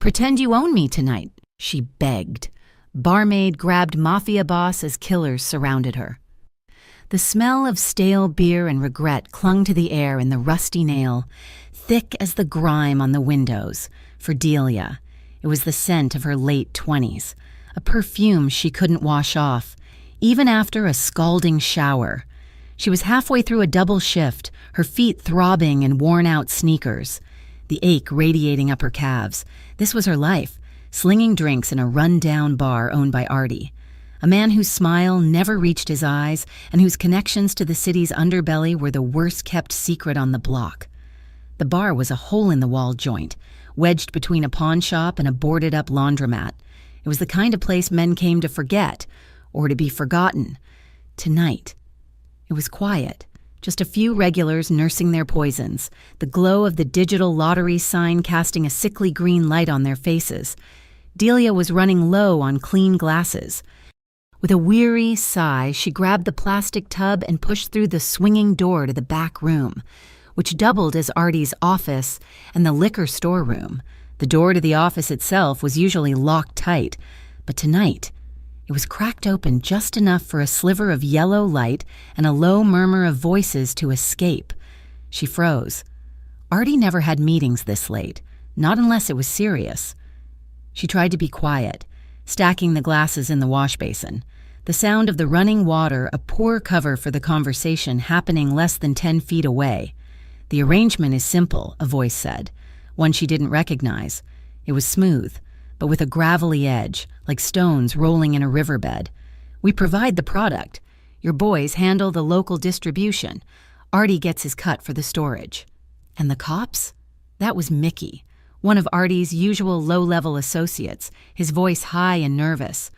Pretend you own me tonight, she begged. Barmaid grabbed Mafia boss as killers surrounded her. The smell of stale beer and regret clung to the air in the rusty nail, thick as the grime on the windows. For Delia, it was the scent of her late 20s, a perfume she couldn't wash off, even after a scalding shower. She was halfway through a double shift, her feet throbbing in worn-out sneakers, the ache radiating up her calves. This was her life, slinging drinks in a run-down bar owned by Artie, a man whose smile never reached his eyes and whose connections to the city's underbelly were the worst-kept secret on the block. The bar was a hole-in-the-wall joint, wedged between a pawn shop and a boarded-up laundromat. It was the kind of place men came to forget, or to be forgotten. Tonight, it was quiet. Just a few regulars nursing their poisons, the glow of the digital lottery sign casting a sickly green light on their faces. Delia was running low on clean glasses. With a weary sigh, she grabbed the plastic tub and pushed through the swinging door to the back room, which doubled as Artie's office and the liquor storeroom. The door to the office itself was usually locked tight, but tonight, it was cracked open just enough for a sliver of yellow light and a low murmur of voices to escape. She froze. Artie never had meetings this late, not unless it was serious. She tried to be quiet, stacking the glasses in the wash basin. The sound of the running water, a poor cover for the conversation happening less than 10 feet away. The arrangement is simple, a voice said, one she didn't recognize. It was smooth, but with a gravelly edge, like stones rolling in a riverbed. We provide the product. Your boys handle the local distribution. Artie gets his cut for the storage. And the cops? That was Mickey, one of Artie's usual low-level associates, his voice high and nervous.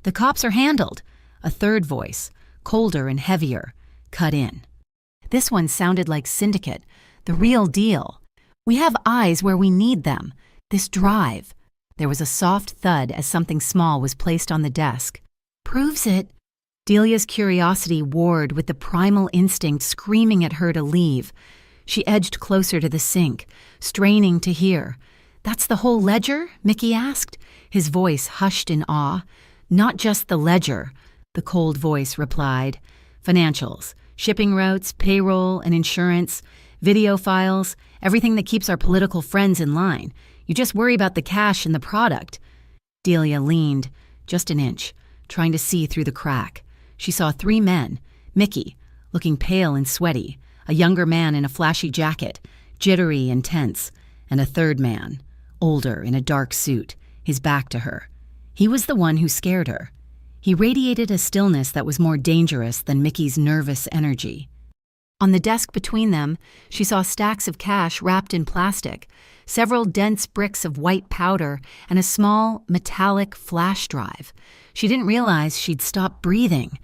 The cops are handled. A third voice, colder and heavier, cut in. This one sounded like Syndicate, the real deal. We have eyes where we need them. This drive. There was a soft thud as something small was placed on the desk. Proves it. Delia's curiosity warred with the primal instinct screaming at her to leave. She edged closer to the sink, straining to hear. That's the whole ledger? Mickey asked, his voice hushed in awe. Not just the ledger, the cold voice replied. Financials, shipping routes, payroll and insurance, video files, everything that keeps our political friends in line. You just worry about the cash and the product. Delia leaned, just an inch, trying to see through the crack. She saw 3 men, Mickey, looking pale and sweaty, a younger man in a flashy jacket, jittery and tense, and a third man, older in a dark suit, his back to her. He was the one who scared her. He radiated a stillness that was more dangerous than Mickey's nervous energy. On the desk between them, she saw stacks of cash wrapped in plastic, several dense bricks of white powder, and a small, metallic flash drive. She didn't realize she'd stopped breathing.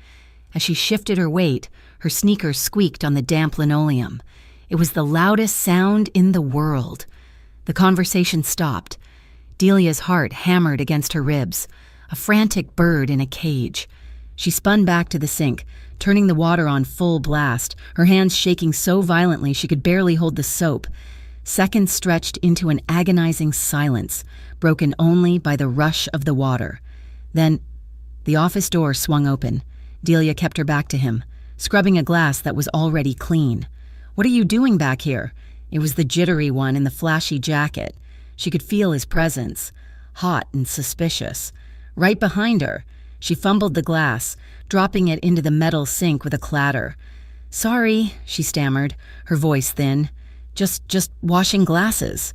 As she shifted her weight, her sneakers squeaked on the damp linoleum. It was the loudest sound in the world. The conversation stopped. Delia's heart hammered against her ribs, a frantic bird in a cage. She spun back to the sink, turning the water on full blast, her hands shaking so violently she could barely hold the soap. Seconds stretched into an agonizing silence, broken only by the rush of the water. Then, the office door swung open. Delia kept her back to him, scrubbing a glass that was already clean. "What are you doing back here?" It was the jittery one in the flashy jacket. She could feel his presence, hot and suspicious. Right behind her, she fumbled the glass, dropping it into the metal sink with a clatter. "Sorry," she stammered, her voice thin. Just washing glasses."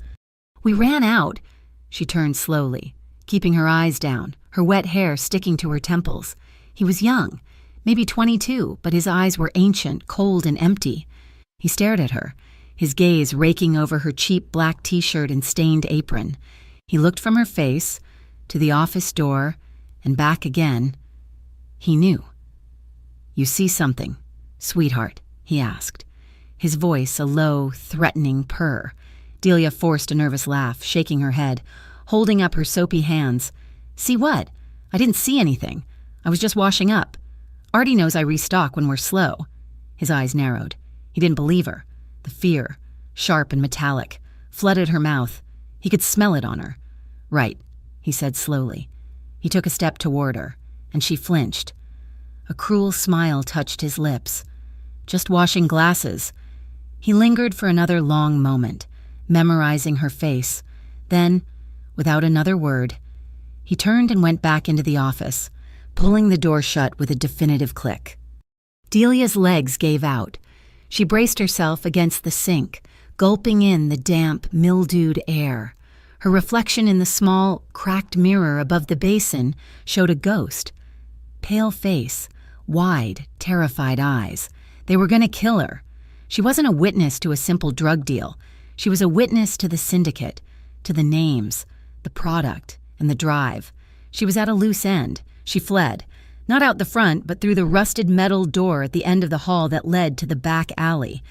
"We ran out." She turned slowly, keeping her eyes down, her wet hair sticking to her temples. He was young, maybe 22, but his eyes were ancient, cold, and empty. He stared at her, his gaze raking over her cheap black t-shirt and stained apron. He looked from her face to the office door and back again. He knew. "You see something, sweetheart?" he asked, his voice a low, threatening purr. Delia forced a nervous laugh, shaking her head, holding up her soapy hands. "See what? I didn't see anything. I was just washing up. Artie knows I restock when we're slow." His eyes narrowed. He didn't believe her. The fear, sharp and metallic, flooded her mouth. He could smell it on her. "Right," he said slowly. He took a step toward her, and she flinched. A cruel smile touched his lips. "Just washing glasses." He lingered for another long moment, memorizing her face. Then, without another word, he turned and went back into the office, pulling the door shut with a definitive click. Delia's legs gave out. She braced herself against the sink, gulping in the damp, mildewed air. Her reflection in the small, cracked mirror above the basin showed a ghost. Pale face, wide, terrified eyes. They were going to kill her. She wasn't a witness to a simple drug deal. She was a witness to the syndicate, to the names, the product, and the drive. She was at a loose end. She fled. Not out the front, but through the rusted metal door at the end of the hall that led to the back alley.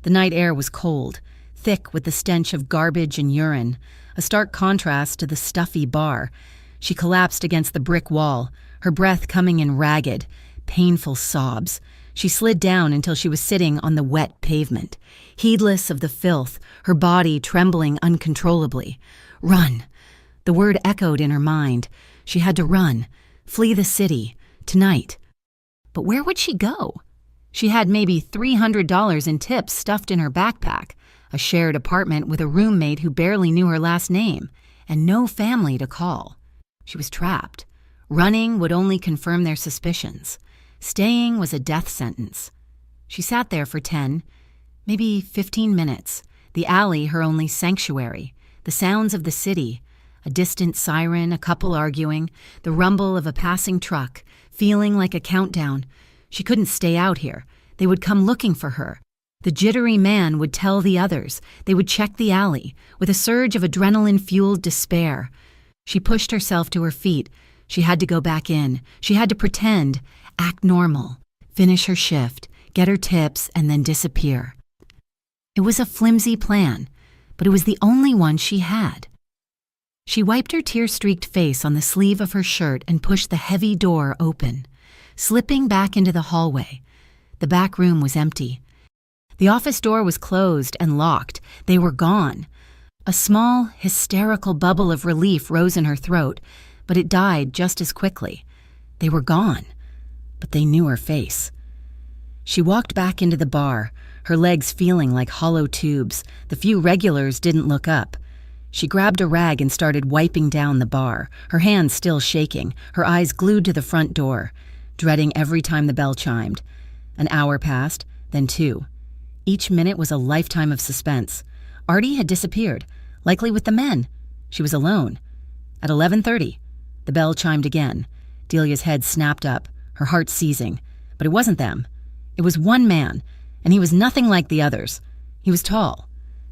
The night air was cold, thick with the stench of garbage and urine, a stark contrast to the stuffy bar. She collapsed against the brick wall, her breath coming in ragged, painful sobs. She slid down until she was sitting on the wet pavement, heedless of the filth, her body trembling uncontrollably. Run! The word echoed in her mind. She had to run, flee the city, tonight. But where would she go? She had maybe $300 in tips stuffed in her backpack, a shared apartment with a roommate who barely knew her last name, and no family to call. She was trapped. Running would only confirm their suspicions. Staying was a death sentence. She sat there for 10, maybe 15 minutes, the alley her only sanctuary, the sounds of the city, a distant siren, a couple arguing, the rumble of a passing truck, feeling like a countdown. She couldn't stay out here. They would come looking for her. The jittery man would tell the others. They would check the alley, with a surge of adrenaline-fueled despair. She pushed herself to her feet. She had to go back in. She had to pretend, act normal, finish her shift, get her tips, and then disappear. It was a flimsy plan, but it was the only one she had. She wiped her tear-streaked face on the sleeve of her shirt and pushed the heavy door open, slipping back into the hallway. The back room was empty. The office door was closed and locked. They were gone. A small, hysterical bubble of relief rose in her throat, but it died just as quickly. They were gone, but they knew her face. She walked back into the bar, her legs feeling like hollow tubes. The few regulars didn't look up. She grabbed a rag and started wiping down the bar, her hands still shaking, her eyes glued to the front door, dreading every time the bell chimed. An hour passed, then 2. Each minute was a lifetime of suspense. Artie had disappeared, likely with the men. She was alone. At 11:30, the bell chimed again. Delia's head snapped up, her heart seizing. But it wasn't them. It was one man, and he was nothing like the others. He was tall,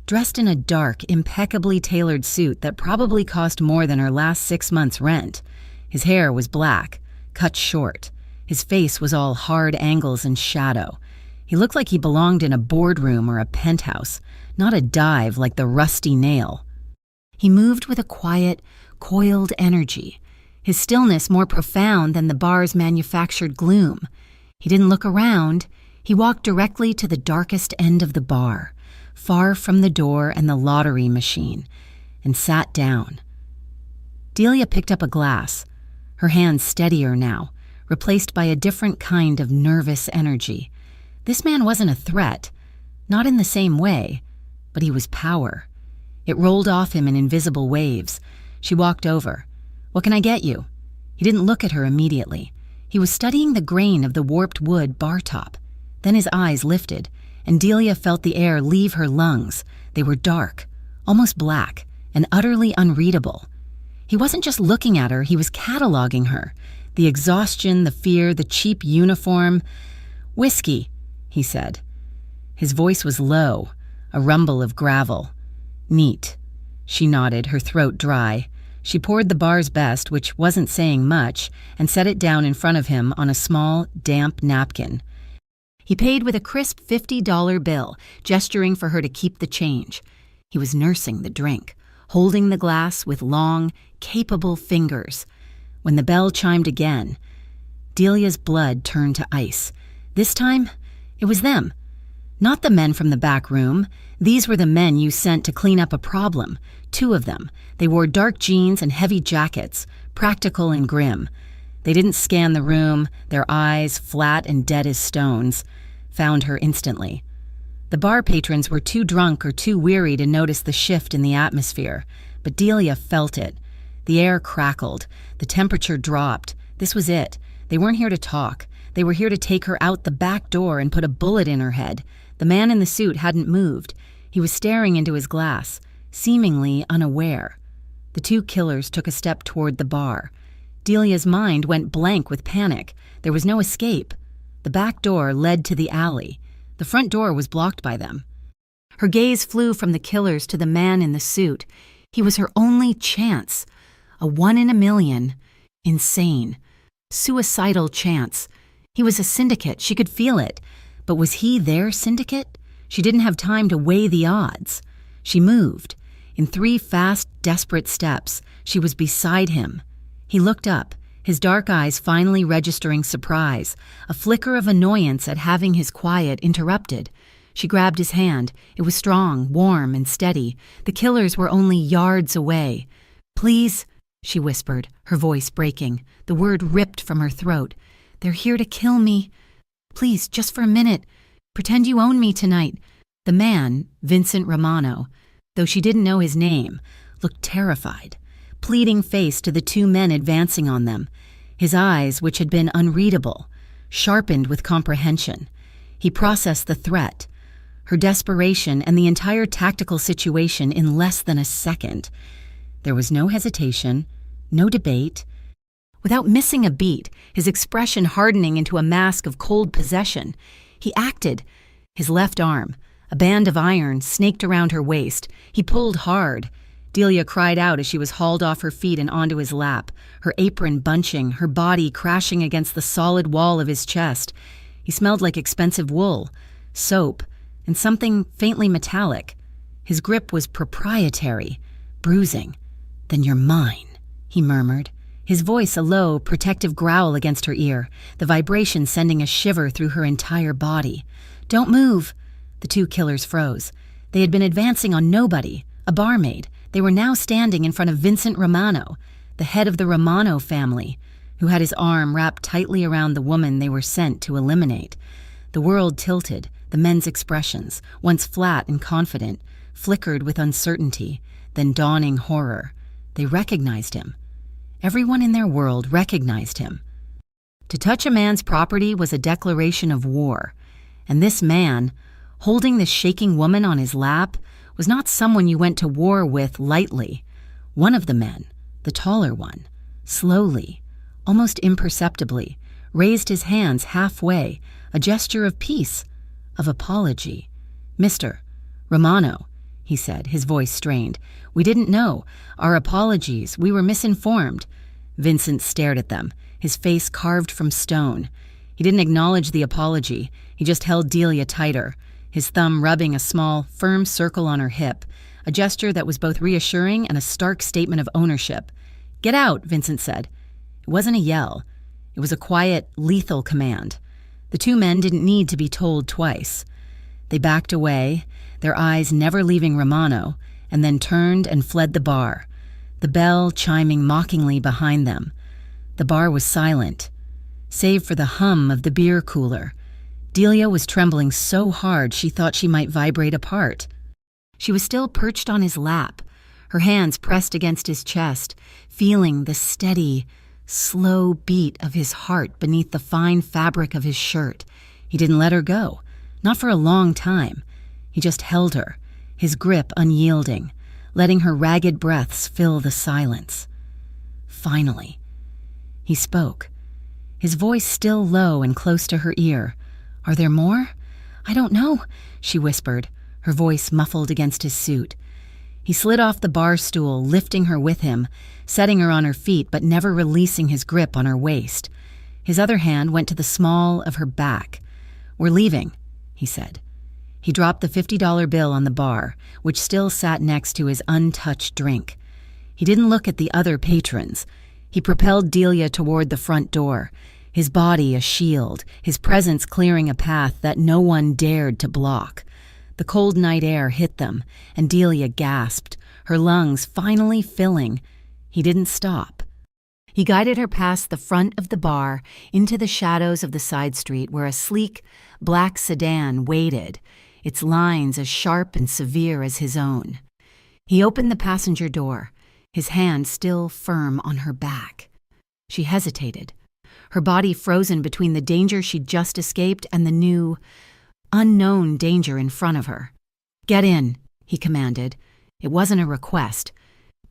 dressed in a dark, impeccably tailored suit that probably cost more than her last 6 months' rent. His hair was black, cut short. His face was all hard angles and shadow. He looked like he belonged in a boardroom or a penthouse, not a dive like the Rusty Nail. He moved with a quiet, coiled energy, his stillness more profound than the bar's manufactured gloom. He didn't look around. He walked directly to the darkest end of the bar, far from the door and the lottery machine, and sat down. Delia picked up a glass, her hands steadier now, replaced by a different kind of nervous energy. This man wasn't a threat, not in the same way, but he was power. It rolled off him in invisible waves. She walked over. "What can I get you?" He didn't look at her immediately. He was studying the grain of the warped wood bar top. Then his eyes lifted, and Delia felt the air leave her lungs. They were dark, almost black, and utterly unreadable. He wasn't just looking at her, he was cataloging her. The exhaustion, the fear, the cheap uniform. "Whiskey," he said. His voice was low, a rumble of gravel. "Neat." She nodded, her throat dry. She poured the bar's best, which wasn't saying much, and set it down in front of him on a small, damp napkin. He paid with a crisp $50 bill, gesturing for her to keep the change. He was nursing the drink, holding the glass with long, capable fingers. When the bell chimed again, Delia's blood turned to ice. This time, it was them. Not the men from the back room. These were the men you sent to clean up a problem. 2 of them. They wore dark jeans and heavy jackets, practical and grim. They didn't scan the room, their eyes, flat and dead as stones, found her instantly. The bar patrons were too drunk or too weary to notice the shift in the atmosphere, but Delia felt it. The air crackled. The temperature dropped. This was it. They weren't here to talk. They were here to take her out the back door and put a bullet in her head. The man in the suit hadn't moved. He was staring into his glass, seemingly unaware. The 2 killers took a step toward the bar. Delia's mind went blank with panic. There was no escape. The back door led to the alley. The front door was blocked by them. Her gaze flew from the killers to the man in the suit. He was her only chance. A 1 in a million. Insane. Suicidal chance. He was a syndicate. She could feel it. But was he their syndicate? She didn't have time to weigh the odds. She moved. In 3 fast, desperate steps, she was beside him. He looked up, his dark eyes finally registering surprise, a flicker of annoyance at having his quiet interrupted. She grabbed his hand. It was strong, warm, and steady. The killers were only yards away. "Please," she whispered, her voice breaking. The word ripped from her throat. "They're here to kill me. Please, just for a minute. Pretend you own me tonight." The man, Vincent Romano, though she didn't know his name, looked terrified, pleading face to the 2 men advancing on them. His eyes, which had been unreadable, sharpened with comprehension. He processed the threat, her desperation, and the entire tactical situation in less than a second. There was no hesitation, no debate. Without missing a beat, his expression hardening into a mask of cold possession, he acted. His left arm, a band of iron, snaked around her waist. He pulled hard. Delia cried out as she was hauled off her feet and onto his lap, her apron bunching, her body crashing against the solid wall of his chest. He smelled like expensive wool, soap, and something faintly metallic. His grip was proprietary, bruising. "Then you're mine," he murmured, his voice a low, protective growl against her ear, the vibration sending a shiver through her entire body. "Don't move." The 2 killers froze. They had been advancing on nobody, a barmaid. They were now standing in front of Vincent Romano, the head of the Romano family, who had his arm wrapped tightly around the woman they were sent to eliminate. The world tilted, the men's expressions, once flat and confident, flickered with uncertainty, then dawning horror. They recognized him. Everyone in their world recognized him. To touch a man's property was a declaration of war, and this man, holding the shaking woman on his lap, was not someone you went to war with lightly. One of the men, the taller one, slowly, almost imperceptibly, raised his hands halfway, a gesture of peace, of apology. "Mr. Romano," he said, his voice strained. "We didn't know. Our apologies. We were misinformed." Vincent stared at them, his face carved from stone. He didn't acknowledge the apology. He just held Delia tighter, his thumb rubbing a small, firm circle on her hip, a gesture that was both reassuring and a stark statement of ownership. "Get out," Vincent said. It wasn't a yell. It was a quiet, lethal command. The 2 men didn't need to be told twice. They backed away, their eyes never leaving Romano, and then turned and fled the bar, the bell chiming mockingly behind them. The bar was silent, save for the hum of the beer cooler. Delia was trembling so hard she thought she might vibrate apart. She was still perched on his lap, her hands pressed against his chest, feeling the steady, slow beat of his heart beneath the fine fabric of his shirt. He didn't let her go, not for a long time. He just held her, his grip unyielding, letting her ragged breaths fill the silence. Finally, he spoke, his voice still low and close to her ear. "Are there more?" "I don't know," she whispered, her voice muffled against his suit. He slid off the bar stool, lifting her with him, setting her on her feet but never releasing his grip on her waist. His other hand went to the small of her back. "We're leaving," he said. He dropped the $50 bill on the bar, which still sat next to his untouched drink. He didn't look at the other patrons. He propelled Delia toward the front door. his body a shield, his presence clearing a path that no one dared to block. The cold night air hit them, and Delia gasped, her lungs finally filling. He didn't stop. He guided her past the front of the bar into the shadows of the side street where a sleek, black sedan waited, its lines as sharp and severe as his own. He opened the passenger door, his hand still firm on her back. She hesitated, her body frozen between the danger she'd just escaped and the new, unknown danger in front of her. "Get in," he commanded. It wasn't a request.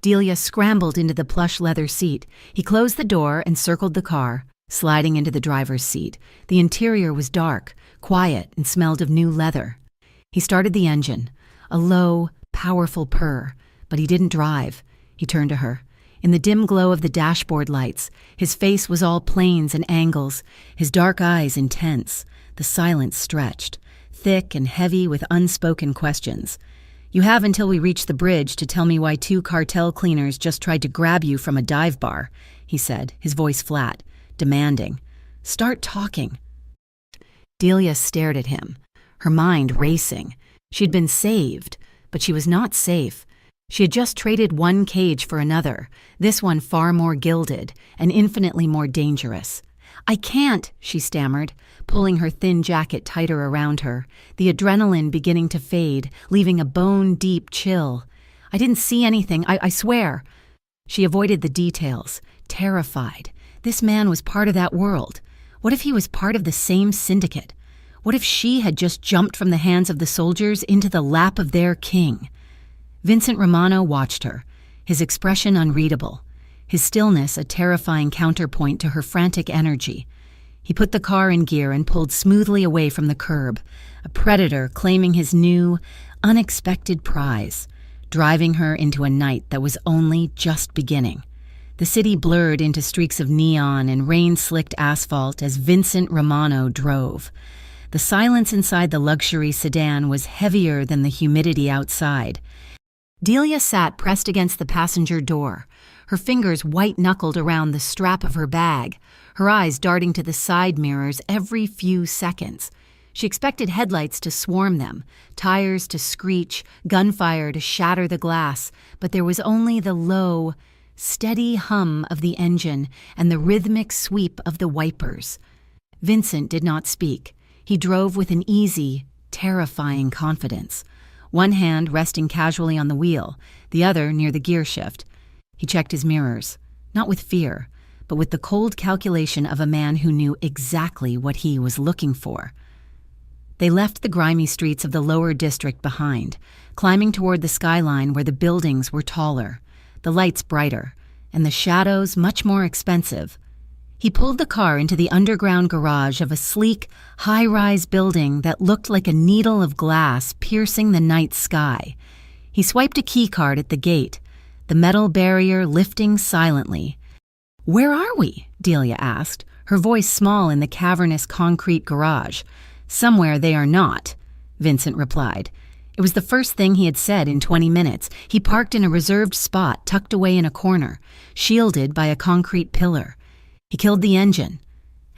Delia scrambled into the plush leather seat. He closed the door and circled the car, sliding into the driver's seat. The interior was dark, quiet, and smelled of new leather. He started the engine, a low, powerful purr, but he didn't drive. He turned to her. In the dim glow of the dashboard lights, his face was all planes and angles, his dark eyes intense, the silence stretched, thick and heavy with unspoken questions. "You have until we reach the bridge to tell me why 2 cartel cleaners just tried to grab you from a dive bar," he said, his voice flat, demanding. "Start talking." Delia stared at him, her mind racing. She'd been saved, but she was not safe. She had just traded one cage for another, this one far more gilded and infinitely more dangerous. "I can't," she stammered, pulling her thin jacket tighter around her, the adrenaline beginning to fade, leaving a bone-deep chill. "I didn't see anything, I swear." She avoided the details, terrified. This man was part of that world. What if he was part of the same syndicate? What if she had just jumped from the hands of the soldiers into the lap of their king? Vincent Romano watched her, his expression unreadable, his stillness a terrifying counterpoint to her frantic energy. He put the car in gear and pulled smoothly away from the curb, a predator claiming his new, unexpected prize, driving her into a night that was only just beginning. The city blurred into streaks of neon and rain-slicked asphalt as Vincent Romano drove. The silence inside the luxury sedan was heavier than the humidity outside. Delia sat pressed against the passenger door, her fingers white-knuckled around the strap of her bag, her eyes darting to the side mirrors every few seconds. She expected headlights to swarm them, tires to screech, gunfire to shatter the glass, but there was only the low, steady hum of the engine and the rhythmic sweep of the wipers. Vincent did not speak. He drove with an easy, terrifying confidence, one hand resting casually on the wheel, the other near the gear shift. He checked his mirrors, not with fear, but with the cold calculation of a man who knew exactly what he was looking for. They left the grimy streets of the lower district behind, climbing toward the skyline where the buildings were taller, the lights brighter, and the shadows much more expensive. He pulled the car into the underground garage of a sleek, high-rise building that looked like a needle of glass piercing the night sky. He swiped a keycard at the gate, the metal barrier lifting silently. "Where are we?" Delia asked, her voice small in the cavernous concrete garage. "Somewhere they are not," Vincent replied. It was the first thing he had said in 20 minutes. He parked in a reserved spot tucked away in a corner, shielded by a concrete pillar. He killed the engine,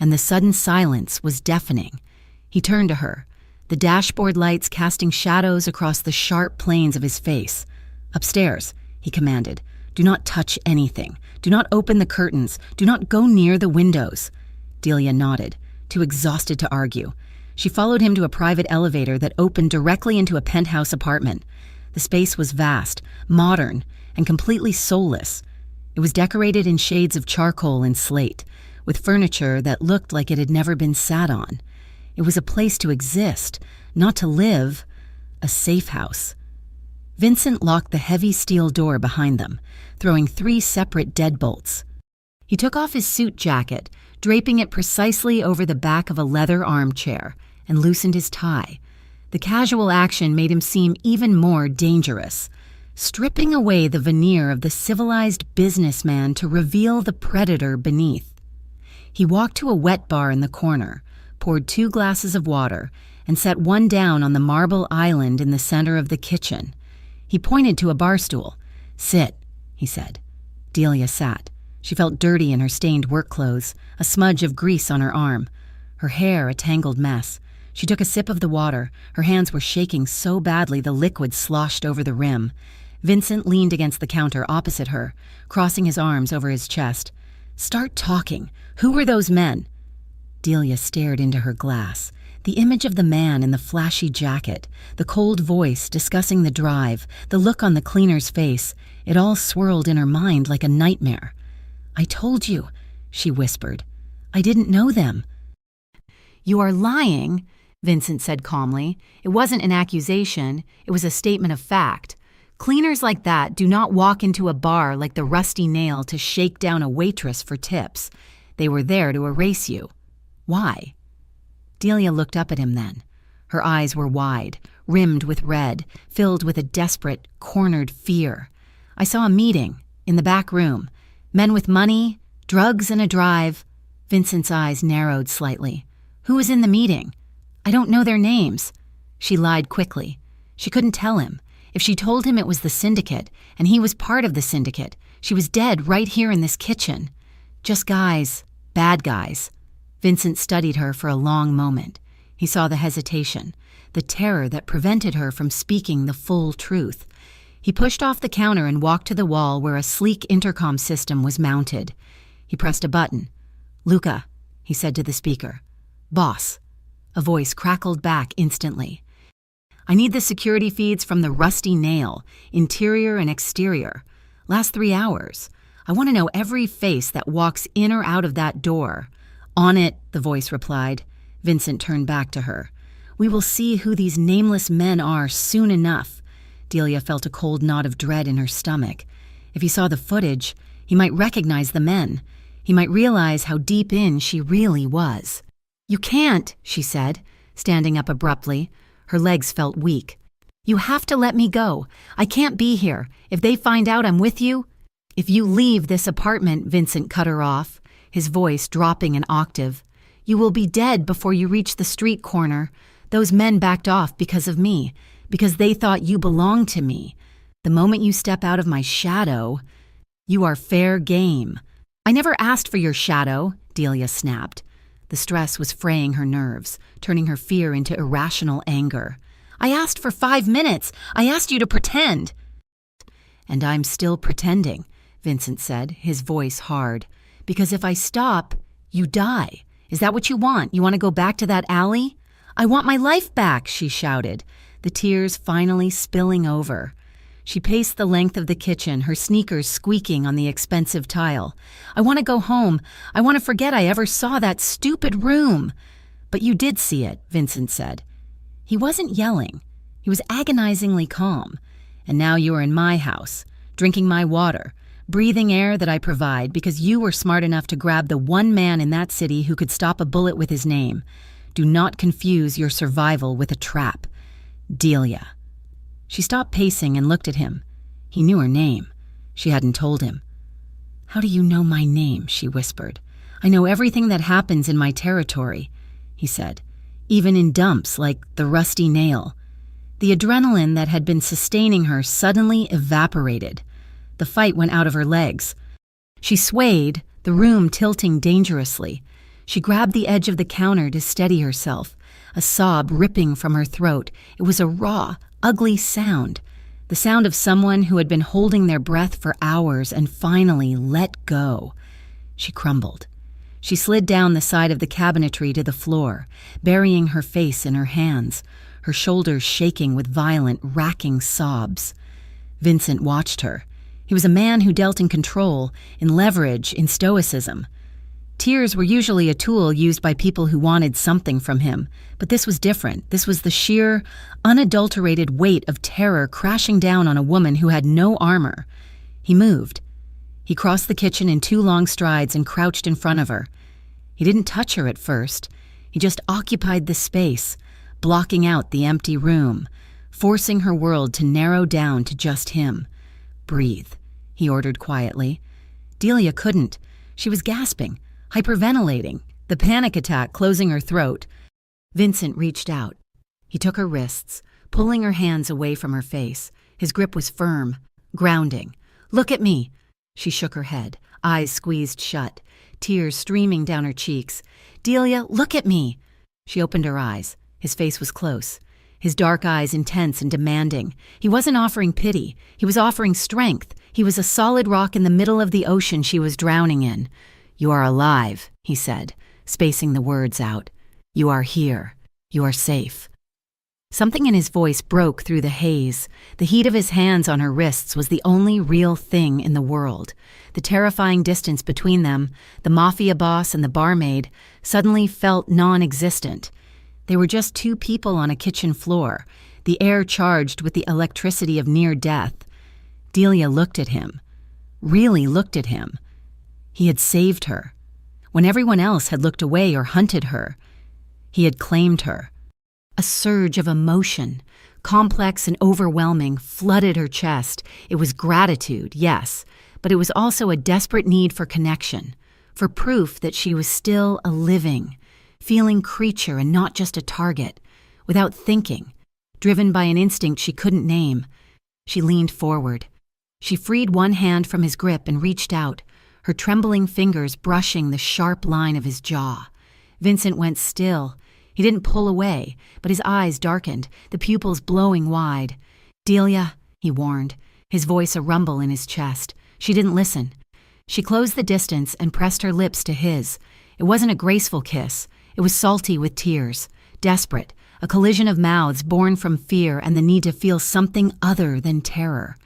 and the sudden silence was deafening. He turned to her, the dashboard lights casting shadows across the sharp planes of his face. "Upstairs," he commanded. "Do not touch anything. Do not open the curtains. Do not go near the windows." Delia nodded, too exhausted to argue. She followed him to a private elevator that opened directly into a penthouse apartment. The space was vast, modern, and completely soulless. It was decorated in shades of charcoal and slate, with furniture that looked like it had never been sat on. It was a place to exist, not to live, a safe house. Vincent locked the heavy steel door behind them, throwing 3 separate deadbolts. He took off his suit jacket, draping it precisely over the back of a leather armchair, and loosened his tie. The casual action made him seem even more dangerous, stripping away the veneer of the civilized businessman to reveal the predator beneath. He walked to a wet bar in the corner, poured 2 glasses of water, and set one down on the marble island in the center of the kitchen. He pointed to a bar stool. "Sit," he said. Delia sat. She felt dirty in her stained work clothes, a smudge of grease on her arm. Her hair a tangled mess. She took a sip of the water. Her hands were shaking so badly the liquid sloshed over the rim. Vincent leaned against the counter opposite her, crossing his arms over his chest. "Start talking. Who were those men?" Delia stared into her glass. The image of the man in the flashy jacket, the cold voice discussing the drive, the look on the cleaner's face, it all swirled in her mind like a nightmare. "I told you," she whispered. "I didn't know them." "You are lying," Vincent said calmly. "It wasn't an accusation, it was a statement of fact. Cleaners like that do not walk into a bar like the Rusty Nail to shake down a waitress for tips. They were there to erase you. Why?" Delia looked up at him then. Her eyes were wide, rimmed with red, filled with a desperate, cornered fear. "I saw a meeting, in the back room. Men with money, drugs and a drive." Vincent's eyes narrowed slightly. "Who was in the meeting?" "I don't know their names." She lied quickly. She couldn't tell him. If she told him it was the syndicate, and he was part of the syndicate, she was dead right here in this kitchen. Just guys, bad guys. Vincent studied her for a long moment. He saw the hesitation, the terror that prevented her from speaking the full truth. He pushed off the counter and walked to the wall where a sleek intercom system was mounted. He pressed a button. "Luca," he said to the speaker. "Boss." A voice crackled back instantly. "I need the security feeds from the Rusty Nail, interior and exterior. Last 3 hours. I want to know every face that walks in or out of that door." "On it," the voice replied. Vincent turned back to her. "We will see who these nameless men are soon enough." Delia felt a cold knot of dread in her stomach. If he saw the footage, he might recognize the men. He might realize how deep in she really was. "You can't," she said, standing up abruptly. Her legs felt weak. "You have to let me go. I can't be here. If they find out I'm with you—" "If you leave this apartment," Vincent cut her off, his voice dropping an octave, "you will be dead before you reach the street corner. Those men backed off because of me, because they thought you belonged to me. The moment you step out of my shadow, you are fair game." "I never asked for your shadow," Delia snapped. The stress was fraying her nerves, turning her fear into irrational anger. "I asked for 5 minutes. I asked you to pretend." "And I'm still pretending," Vincent said, his voice hard. "Because if I stop, you die. Is that what you want? You want to go back to that alley?" "I want my life back," she shouted, the tears finally spilling over. She paced the length of the kitchen, her sneakers squeaking on the expensive tile. "I want to go home. I want to forget I ever saw that stupid room." "But you did see it," Vincent said. He wasn't yelling. He was agonizingly calm. "And now you are in my house, drinking my water, breathing air that I provide because you were smart enough to grab the one man in that city who could stop a bullet with his name. Do not confuse your survival with a trap. Delia." She stopped pacing and looked at him. He knew her name. She hadn't told him. "How do you know my name?" she whispered. "I know everything that happens in my territory," he said, "even in dumps like the Rusty Nail." The adrenaline that had been sustaining her suddenly evaporated. The fight went out of her legs. She swayed, the room tilting dangerously. She grabbed the edge of the counter to steady herself, a sob ripping from her throat. It was a raw, ugly sound, the sound of someone who had been holding their breath for hours and finally let go. She crumbled. She slid down the side of the cabinetry to the floor, burying her face in her hands, her shoulders shaking with violent, racking sobs. Vincent watched her. He was a man who dealt in control, in leverage, in stoicism. Tears were usually a tool used by people who wanted something from him, but this was different. This was the sheer, unadulterated weight of terror crashing down on a woman who had no armor. He moved. He crossed the kitchen in 2 long strides and crouched in front of her. He didn't touch her at first. He just occupied the space, blocking out the empty room, forcing her world to narrow down to just him. "Breathe," he ordered quietly. Delia couldn't. She was gasping, hyperventilating, the panic attack closing her throat. Vincent reached out. He took her wrists, pulling her hands away from her face. His grip was firm, grounding. "Look at me." She shook her head. eyes squeezed shut, tears streaming down her cheeks. "Delia, look at me!" She opened her eyes. His face was close, his dark eyes intense and demanding. He wasn't offering pity. He was offering strength. He was a solid rock in the middle of the ocean she was drowning in. "You are alive," he said, spacing the words out. "You are here. You are safe." Something in his voice broke through the haze. The heat of his hands on her wrists was the only real thing in the world. The terrifying distance between them, the Mafia boss and the barmaid, suddenly felt non-existent. They were just two people on a kitchen floor, the air charged with the electricity of near death. Delia looked at him, really looked at him. He had saved her. When everyone else had looked away or hunted her, he had claimed her. A surge of emotion, complex and overwhelming, flooded her chest. It was gratitude, yes, but it was also a desperate need for connection, for proof that she was still a living, feeling creature and not just a target. Without thinking, driven by an instinct she couldn't name, she leaned forward. She freed one hand from his grip and reached out, her trembling fingers brushing the sharp line of his jaw. Vincent went still. He didn't pull away, but his eyes darkened, the pupils blowing wide. "Delia," he warned, his voice a rumble in his chest. She didn't listen. She closed the distance and pressed her lips to his. It wasn't a graceful kiss. It was salty with tears, desperate, a collision of mouths born from fear and the need to feel something other than terror.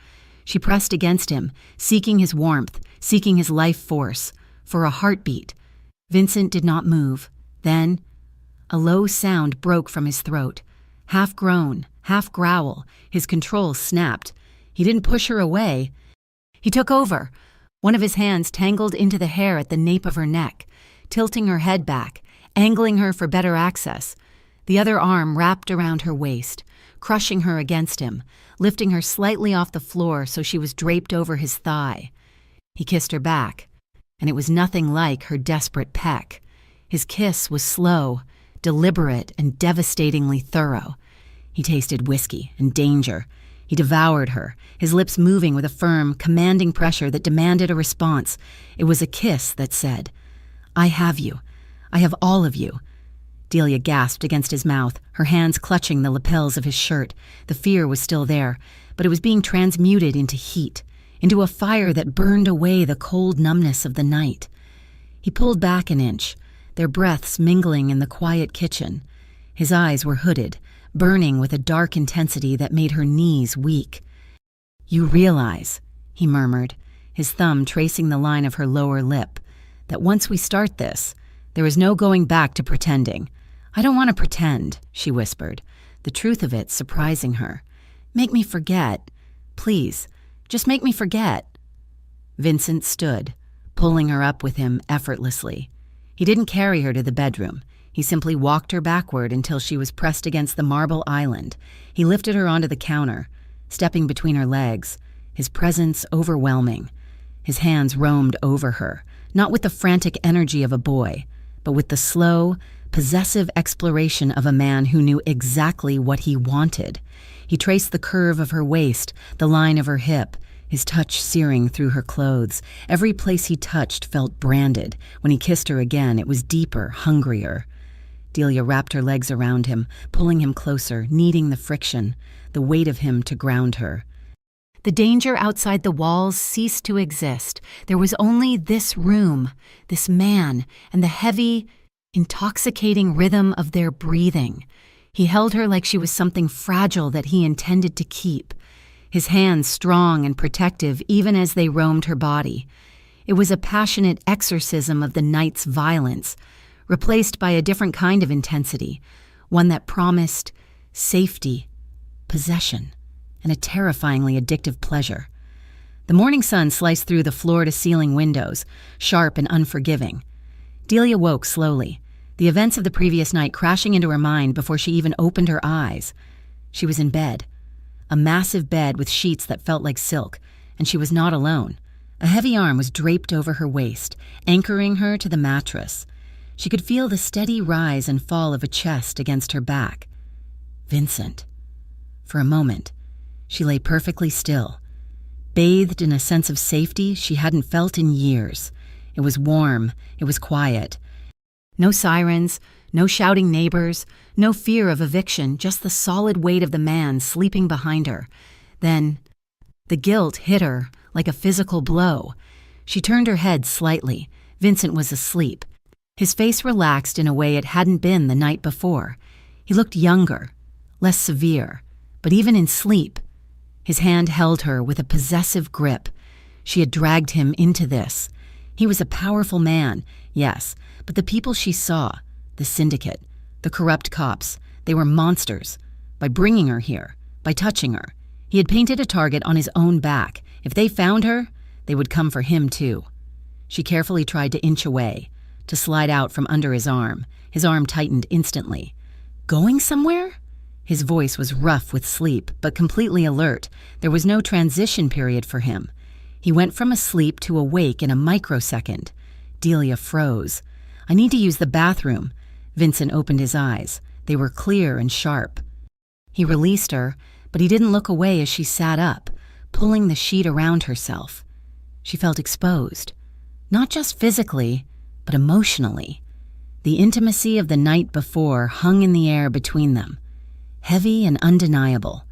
She pressed against him, seeking his warmth, seeking his life force, for a heartbeat. Vincent did not move. Then a low sound broke from his throat. Half groan, half growl, his control snapped. He didn't push her away. He took over. One of his hands tangled into the hair at the nape of her neck, tilting her head back, angling her for better access. The other arm wrapped around her waist, crushing her against him, lifting her slightly off the floor so she was draped over his thigh. He kissed her back, and it was nothing like her desperate peck. His kiss was slow, deliberate, and devastatingly thorough. He tasted whiskey and danger. He devoured her, his lips moving with a firm, commanding pressure that demanded a response. It was a kiss that said, "I have you. I have all of you." Delia gasped against his mouth, her hands clutching the lapels of his shirt. The fear was still there, but it was being transmuted into heat, into a fire that burned away the cold numbness of the night. He pulled back an inch, their breaths mingling in the quiet kitchen. His eyes were hooded, burning with a dark intensity that made her knees weak. "You realize," he murmured, his thumb tracing the line of her lower lip, "that once we start this, there is no going back to pretending." "I don't want to pretend," she whispered, the truth of it surprising her. "Make me forget. Please, just make me forget." Vincent stood, pulling her up with him effortlessly. He didn't carry her to the bedroom. He simply walked her backward until she was pressed against the marble island. He lifted her onto the counter, stepping between her legs, his presence overwhelming. His hands roamed over her, not with the frantic energy of a boy, but with the slow, possessive exploration of a man who knew exactly what he wanted. He traced the curve of her waist, the line of her hip, his touch searing through her clothes. Every place he touched felt branded. When he kissed her again, it was deeper, hungrier. Delia wrapped her legs around him, pulling him closer, needing the friction, the weight of him to ground her. The danger outside the walls ceased to exist. There was only this room, this man, and the heavy, intoxicating rhythm of their breathing. He held her like she was something fragile that he intended to keep, his hands strong and protective even as they roamed her body. It was a passionate exorcism of the night's violence, replaced by a different kind of intensity, one that promised safety, possession, and a terrifyingly addictive pleasure. The morning sun sliced through the floor-to-ceiling windows, sharp and unforgiving. Delia woke slowly, the events of the previous night crashing into her mind before she even opened her eyes. She was in bed, a massive bed with sheets that felt like silk, and she was not alone. A heavy arm was draped over her waist, anchoring her to the mattress. She could feel the steady rise and fall of a chest against her back. Vincent. For a moment, she lay perfectly still. bathed in a sense of safety she hadn't felt in years. It was warm, it was quiet. No sirens, no shouting neighbors, no fear of eviction, just the solid weight of the man sleeping behind her. Then, the guilt hit her like a physical blow. She turned her head slightly. Vincent was asleep. His face relaxed in a way it hadn't been the night before. He looked younger, less severe, but even in sleep, his hand held her with a possessive grip. She had dragged him into this. He was a powerful man, yes, but the people she saw, the syndicate, the corrupt cops, they were monsters. By bringing her here, by touching her, he had painted a target on his own back. If they found her, they would come for him too. She carefully tried to inch away, to slide out from under his arm. His arm tightened instantly. Going somewhere? His voice was rough with sleep, but completely alert. There was no transition period for him. He went from asleep to awake in a microsecond. Delia froze. "I need to use the bathroom." Vincent opened his eyes. They were clear and sharp. He released her, but he didn't look away as she sat up, pulling the sheet around herself. She felt exposed, not just physically, but emotionally. The intimacy of the night before hung in the air between them, heavy and undeniable.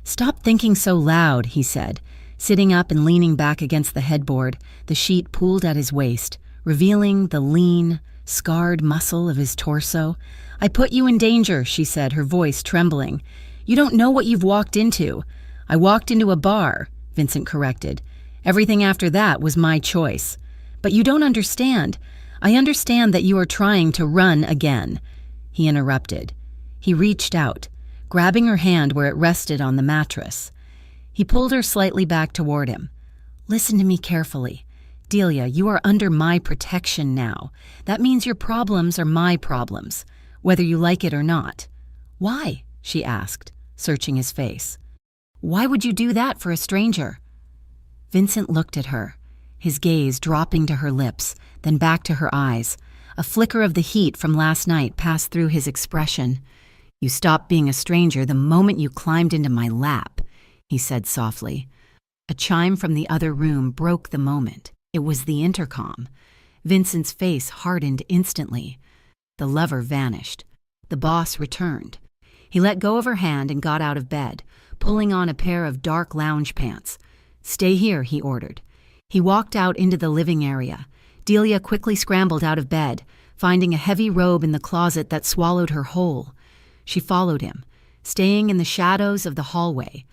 "Stop thinking so loud," he said, sitting up and leaning back against the headboard, the sheet pulled at his waist, revealing the lean, scarred muscle of his torso. "I put you in danger," she said, her voice trembling. "You don't know what you've walked into." "I walked into a bar," Vincent corrected. "Everything after that was my choice." "But you don't understand. I understand that you are trying to run again." He interrupted. He reached out, grabbing her hand where it rested on the mattress. He pulled her slightly back toward him. "Listen to me carefully. Delia, you are under my protection now. That means your problems are my problems, whether you like it or not." "Why?" she asked, searching his face. "Why would you do that for a stranger?" Vincent looked at her, his gaze dropping to her lips, then back to her eyes. A flicker of the heat from last night passed through his expression. "You stopped being a stranger the moment you climbed into my lap," he said softly. A chime from the other room broke the moment. It was the intercom. Vincent's face hardened instantly. The lover vanished. The boss returned. He let go of her hand and got out of bed, pulling on a pair of dark lounge pants. "Stay here," he ordered. He walked out into the living area. Delia quickly scrambled out of bed, finding a heavy robe in the closet that swallowed her whole. She followed him, staying in the shadows of the hallway.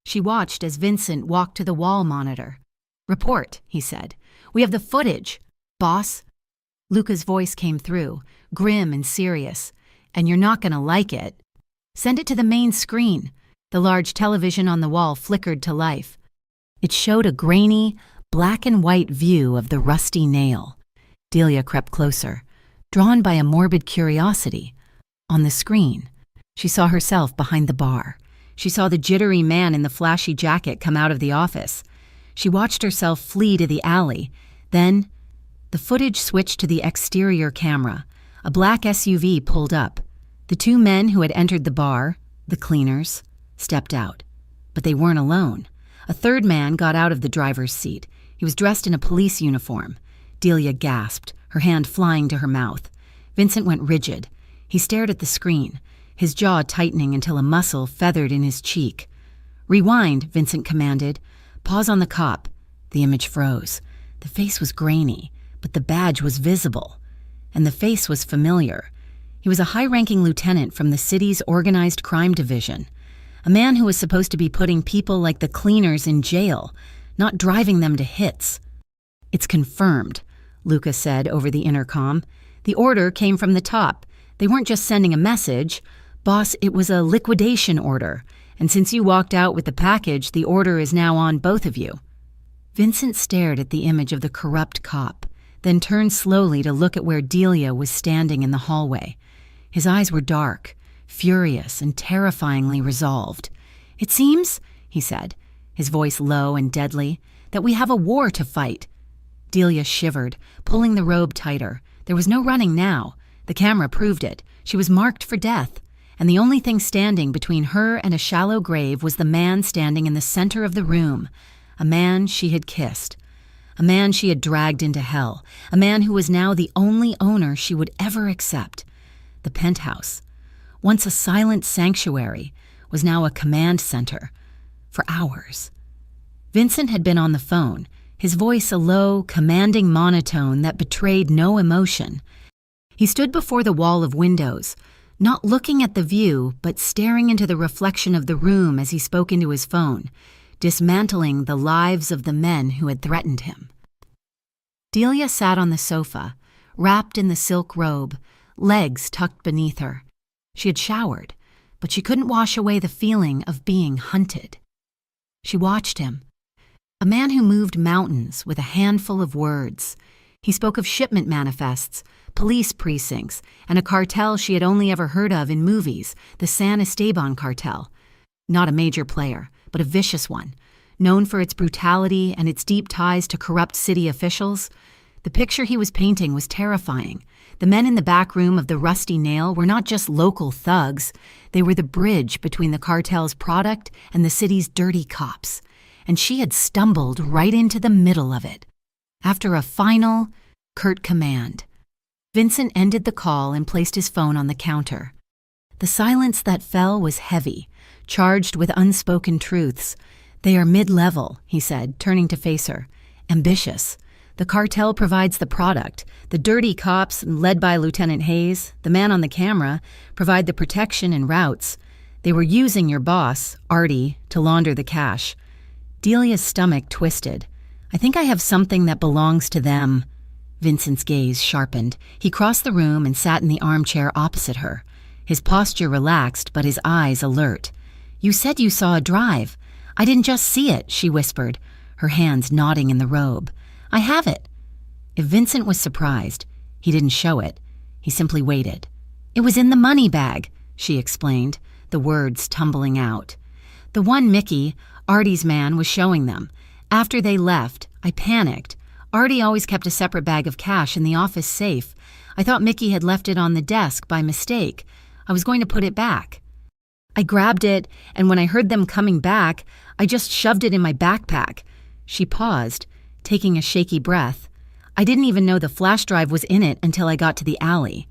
She watched as Vincent walked to the wall monitor. "Report," he said. "We have the footage." "Boss?" Luca's voice came through, grim and serious. "And you're not going to like it. Send it to the main screen." The large television on the wall flickered to life. It showed a grainy, black and white view of the rusty nail. Delia crept closer, drawn by a morbid curiosity. On the screen, she saw herself behind the bar. She saw the jittery man in the flashy jacket come out of the office. She watched herself flee to the alley. Then, the footage switched to the exterior camera. A black SUV pulled up. The two men who had entered the bar, the cleaners, stepped out. But they weren't alone. A third man got out of the driver's seat. He was dressed in a police uniform. Delia gasped, her hand flying to her mouth. Vincent went rigid. He stared at the screen, his jaw tightening until a muscle feathered in his cheek. "Rewind," Vincent commanded. "Pause on the cop." The image froze. The face was grainy, but the badge was visible. And the face was familiar. He was a high-ranking lieutenant from the city's organized crime division. A man who was supposed to be putting people like the cleaners in jail, not driving them to hits. "It's confirmed," Luca said over the intercom. "The order came from the top. They weren't just sending a message. Boss, it was a liquidation order. And since you walked out with the package, the order is now on both of you." Vincent stared at the image of the corrupt cop, then turned slowly to look at where Delia was standing in the hallway. His eyes were dark, furious, and terrifyingly resolved. "It seems," he said, his voice low and deadly, "that we have a war to fight." Delia shivered, pulling the robe tighter. There was no running now. The camera proved it. She was marked for death. And the only thing standing between her and a shallow grave was the man standing in the center of the room, a man she had kissed, a man she had dragged into hell, a man who was now the only owner she would ever accept. The penthouse, once a silent sanctuary, was now a command center. For hours. Vincent had been on the phone, his voice a low, commanding monotone that betrayed no emotion. He stood before the wall of windows, not looking at the view, but staring into the reflection of the room as he spoke into his phone, dismantling the lives of the men who had threatened him. Delia sat on the sofa, wrapped in the silk robe, legs tucked beneath her. She had showered, but she couldn't wash away the feeling of being hunted. She watched him, a man who moved mountains with a handful of words. He spoke of shipment manifests, police precincts, and a cartel she had only ever heard of in movies, the San Esteban cartel. Not a major player, but a vicious one, known for its brutality and its deep ties to corrupt city officials. The picture he was painting was terrifying. The men in the back room of the Rusty Nail were not just local thugs. They were the bridge between the cartel's product and the city's dirty cops. And she had stumbled right into the middle of it. After a final, curt command, Vincent ended the call and placed his phone on the counter. The silence that fell was heavy, charged with unspoken truths. "They are mid-level," he said, turning to face her. "Ambitious. The cartel provides the product. The dirty cops, led by Lieutenant Hayes, the man on the camera, provide the protection and routes. They were using your boss, Artie, to launder the cash." Delia's stomach twisted. "I think I have something that belongs to them." Vincent's gaze sharpened. He crossed the room and sat in the armchair opposite her, his posture relaxed but his eyes alert. "You said you saw a drive." "I didn't just see it," she whispered, her hands knotting in the robe. "I have it." If Vincent was surprised, he didn't show it. He simply waited. "It was in the money bag," she explained, the words tumbling out. "The one Mickey, Artie's man, was showing them. After they left, I panicked. Artie always kept a separate bag of cash in the office safe. I thought Mickey had left it on the desk by mistake. I was going to put it back. I grabbed it, and when I heard them coming back, I just shoved it in my backpack." She paused, taking a shaky breath. "I didn't even know the flash drive was in it until I got to the alley.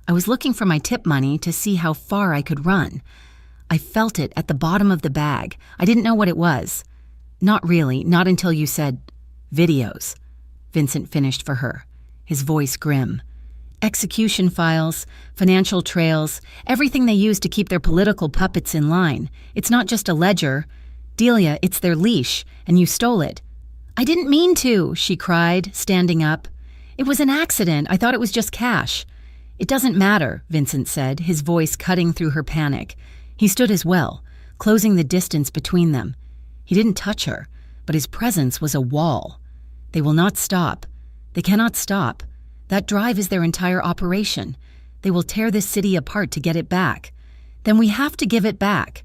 I was looking for my tip money to see how far I could run. I felt it at the bottom of the bag. I didn't know what it was." "Not really, not until you said, videos," Vincent finished for her, his voice grim. "Execution files, financial trails, everything they use to keep their political puppets in line. It's not just a ledger. Delia, it's their leash, and you stole it." "I didn't mean to," she cried, standing up. "It was an accident. I thought it was just cash." "It doesn't matter," Vincent said, his voice cutting through her panic. He stood as well, closing the distance between them. He didn't touch her, but his presence was a wall. "They will not stop. They cannot stop. That drive is their entire operation. They will tear this city apart to get it back. Then we have to give it back,"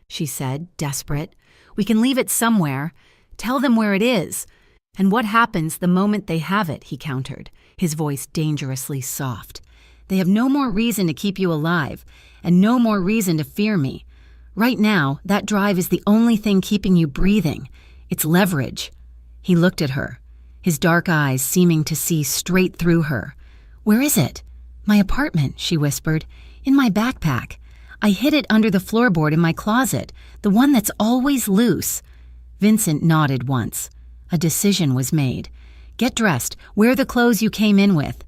she said, desperate. "We can leave it somewhere. Tell them where it is. And what happens the moment they have it," he countered, his voice dangerously soft. "They have no more reason to keep you alive, and no more reason to fear me. Right now, that drive is the only thing keeping you breathing. It's leverage." He looked at her, his dark eyes seeming to see straight through her. "Where is it?" "My apartment," she whispered. "In my backpack. I hid it under the floorboard in my closet, the one that's always loose." Vincent nodded once. A decision was made. "Get dressed. Wear the clothes you came in with."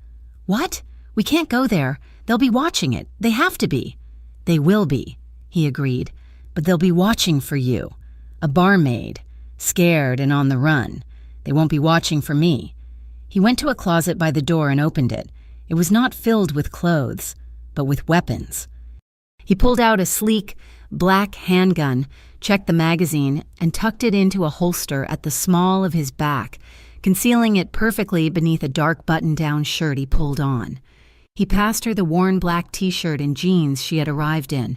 "What? We can't go there. They'll be watching it. They have to be." "They will be," he agreed. "But they'll be watching for you. A barmaid. Scared and on the run. They won't be watching for me." He went to a closet by the door and opened it. It was not filled with clothes, but with weapons. He pulled out a sleek, black handgun, checked the magazine, and tucked it into a holster at the small of his back, concealing it perfectly beneath a dark button-down shirt he pulled on. He passed her the worn black t-shirt and jeans she had arrived in.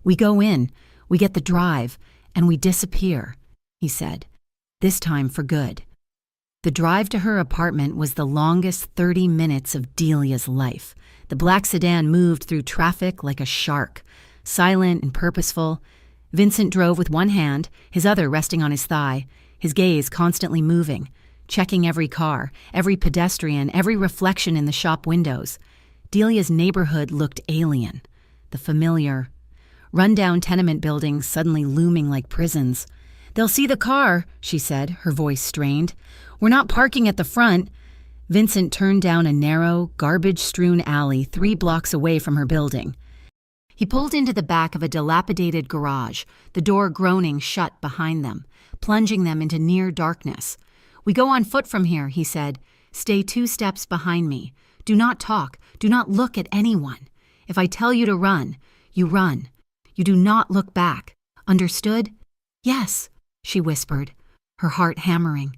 "We go in, we get the drive, and we disappear," he said, this time for good. The drive to her apartment was the longest 30 minutes of Delia's life. The black sedan moved through traffic like a shark, silent and purposeful. Vincent drove with one hand, his other resting on his thigh, his gaze constantly moving, checking every car, every pedestrian, every reflection in the shop windows. Delia's neighborhood looked alien. The familiar, rundown tenement buildings suddenly looming like prisons. "They'll see the car," she said, her voice strained. "We're not parking at the front." Vincent turned down a narrow, garbage-strewn alley 3 blocks away from her building. He pulled into the back of a dilapidated garage, the door groaning shut behind them, plunging them into near darkness. "We go on foot from here," he said. "Stay 2 steps behind me. Do not talk. Do not look at anyone. If I tell you to run, you run. You do not look back. Understood?" "Yes," she whispered, her heart hammering.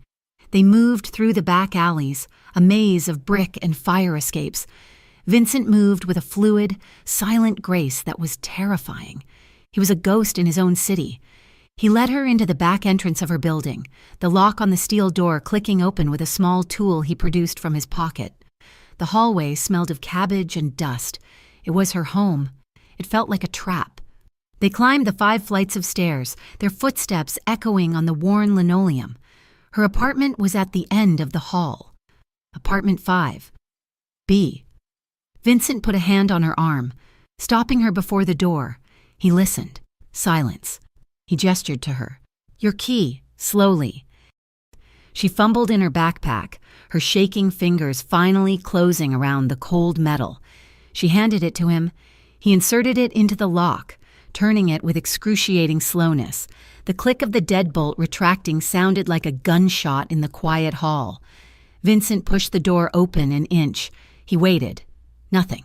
They moved through the back alleys, a maze of brick and fire escapes. Vincent moved with a fluid, silent grace that was terrifying. He was a ghost in his own city. He led her into the back entrance of her building, the lock on the steel door clicking open with a small tool he produced from his pocket. The hallway smelled of cabbage and dust. It was her home. It felt like a trap. They climbed the 5 flights of stairs, their footsteps echoing on the worn linoleum. Her apartment was at the end of the hall. Apartment 5. B. Vincent put a hand on her arm, stopping her before the door. He listened. Silence. He gestured to her. "Your key," slowly. She fumbled in her backpack, her shaking fingers finally closing around the cold metal. She handed it to him. He inserted it into the lock, turning it with excruciating slowness. The click of the deadbolt retracting sounded like a gunshot in the quiet hall. Vincent pushed the door open an inch. He waited. Nothing.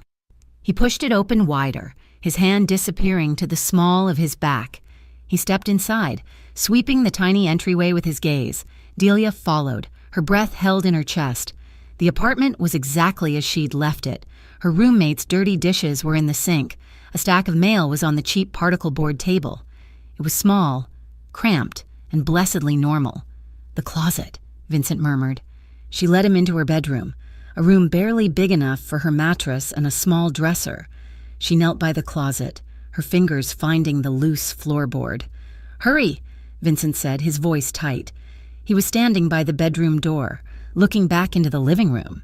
He pushed it open wider, his hand disappearing to the small of his back. He stepped inside, sweeping the tiny entryway with his gaze. Delia followed, her breath held in her chest. The apartment was exactly as she'd left it. Her roommate's dirty dishes were in the sink. A stack of mail was on the cheap particle board table. It was small, cramped, and blessedly normal. "The closet," Vincent murmured. She led him into her bedroom, a room barely big enough for her mattress and a small dresser. She knelt by the closet, her fingers finding the loose floorboard. "Hurry," Vincent said, his voice tight. He was standing by the bedroom door, looking back into the living room.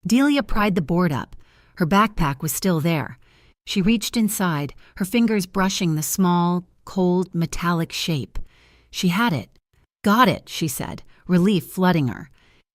Delia pried the board up. Her backpack was still there. She reached inside, her fingers brushing the small, cold, metallic shape. She had it. "Got it," she said, relief flooding her.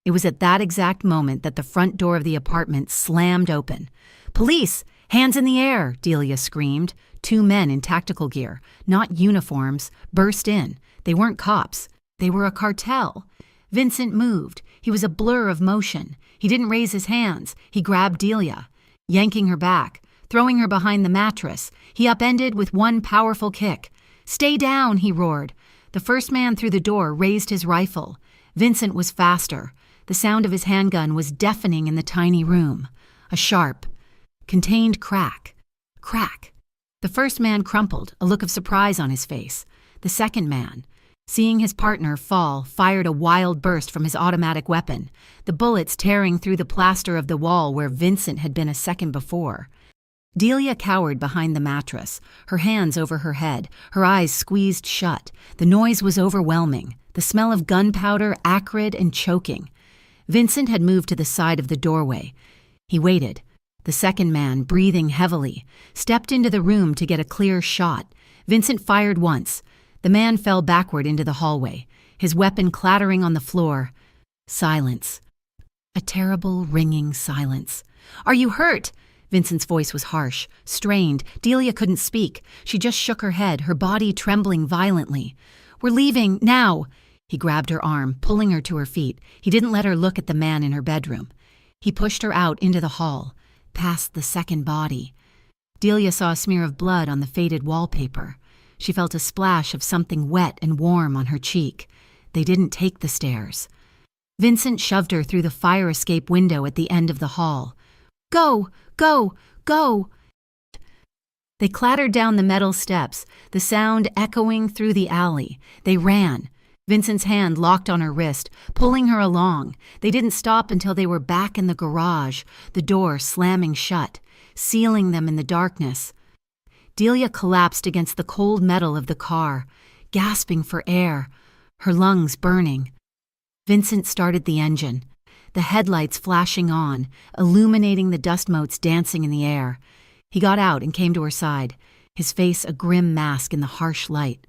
It was at that exact moment that the front door of the apartment slammed open. "Police! Hands in the air!" Delia screamed. 2 men in tactical gear, not uniforms, burst in. They weren't cops. They were a cartel. Vincent moved. He was a blur of motion. He didn't raise his hands. He grabbed Delia, yanking her back, throwing her behind the mattress. He upended with one powerful kick. "Stay down," he roared. The first man through the door raised his rifle. Vincent was faster. The sound of his handgun was deafening in the tiny room. A sharp, contained crack. Crack. The first man crumpled, a look of surprise on his face. The second man, seeing his partner fall, fired a wild burst from his automatic weapon, the bullets tearing through the plaster of the wall where Vincent had been a second before. Delia cowered behind the mattress, her hands over her head, her eyes squeezed shut. The noise was overwhelming, the smell of gunpowder acrid and choking. Vincent had moved to the side of the doorway. He waited. The second man, breathing heavily, stepped into the room to get a clear shot. Vincent fired once. The man fell backward into the hallway, his weapon clattering on the floor. Silence. A terrible, ringing silence. "Are you hurt?" Vincent's voice was harsh, strained. Delia couldn't speak. She just shook her head, her body trembling violently. "We're leaving, now!" He grabbed her arm, pulling her to her feet. He didn't let her look at the man in her bedroom. He pushed her out into the hall, past the second body. Delia saw a smear of blood on the faded wallpaper. She felt a splash of something wet and warm on her cheek. They didn't take the stairs. Vincent shoved her through the fire escape window at the end of the hall. "Go! Go! Go!" They clattered down the metal steps, the sound echoing through the alley. They ran. Vincent's hand locked on her wrist, pulling her along. They didn't stop until they were back in the garage, the door slamming shut, sealing them in the darkness. Delia collapsed against the cold metal of the car, gasping for air. her lungs burning. Vincent started the engine, the headlights flashing on, illuminating the dust motes dancing in the air. He got out and came to her side, his face a grim mask in the harsh light.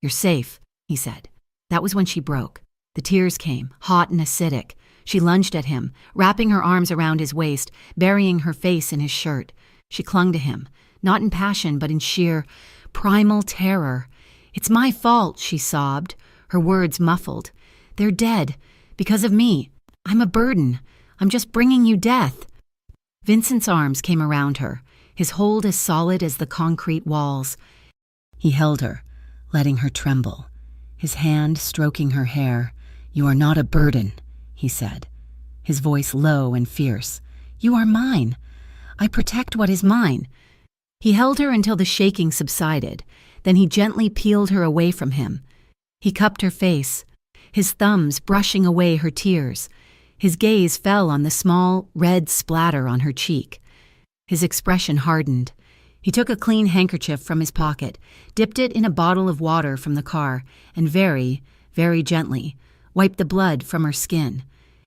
"You're safe," he said. That was when she broke. The tears came, hot and acidic. She lunged at him, wrapping her arms around his waist, burying her face in his shirt. She clung to him, not in passion but in sheer, primal terror. "It's my fault," she sobbed, her words muffled. "They're dead, because of me. I'm a burden. I'm just bringing you death." Vincent's arms came around her, his hold as solid as the concrete walls. He held her, letting her tremble, his hand stroking her hair. "You are not a burden," he said, his voice low and fierce. "You are mine. I protect what is mine." He held her until the shaking subsided. Then he gently peeled her away from him. He cupped her face, his thumbs brushing away her tears. His gaze fell on the small, red splatter on her cheek. His expression hardened. He took a clean handkerchief from his pocket, dipped it in a bottle of water from the car, and very, very gently wiped the blood from her skin.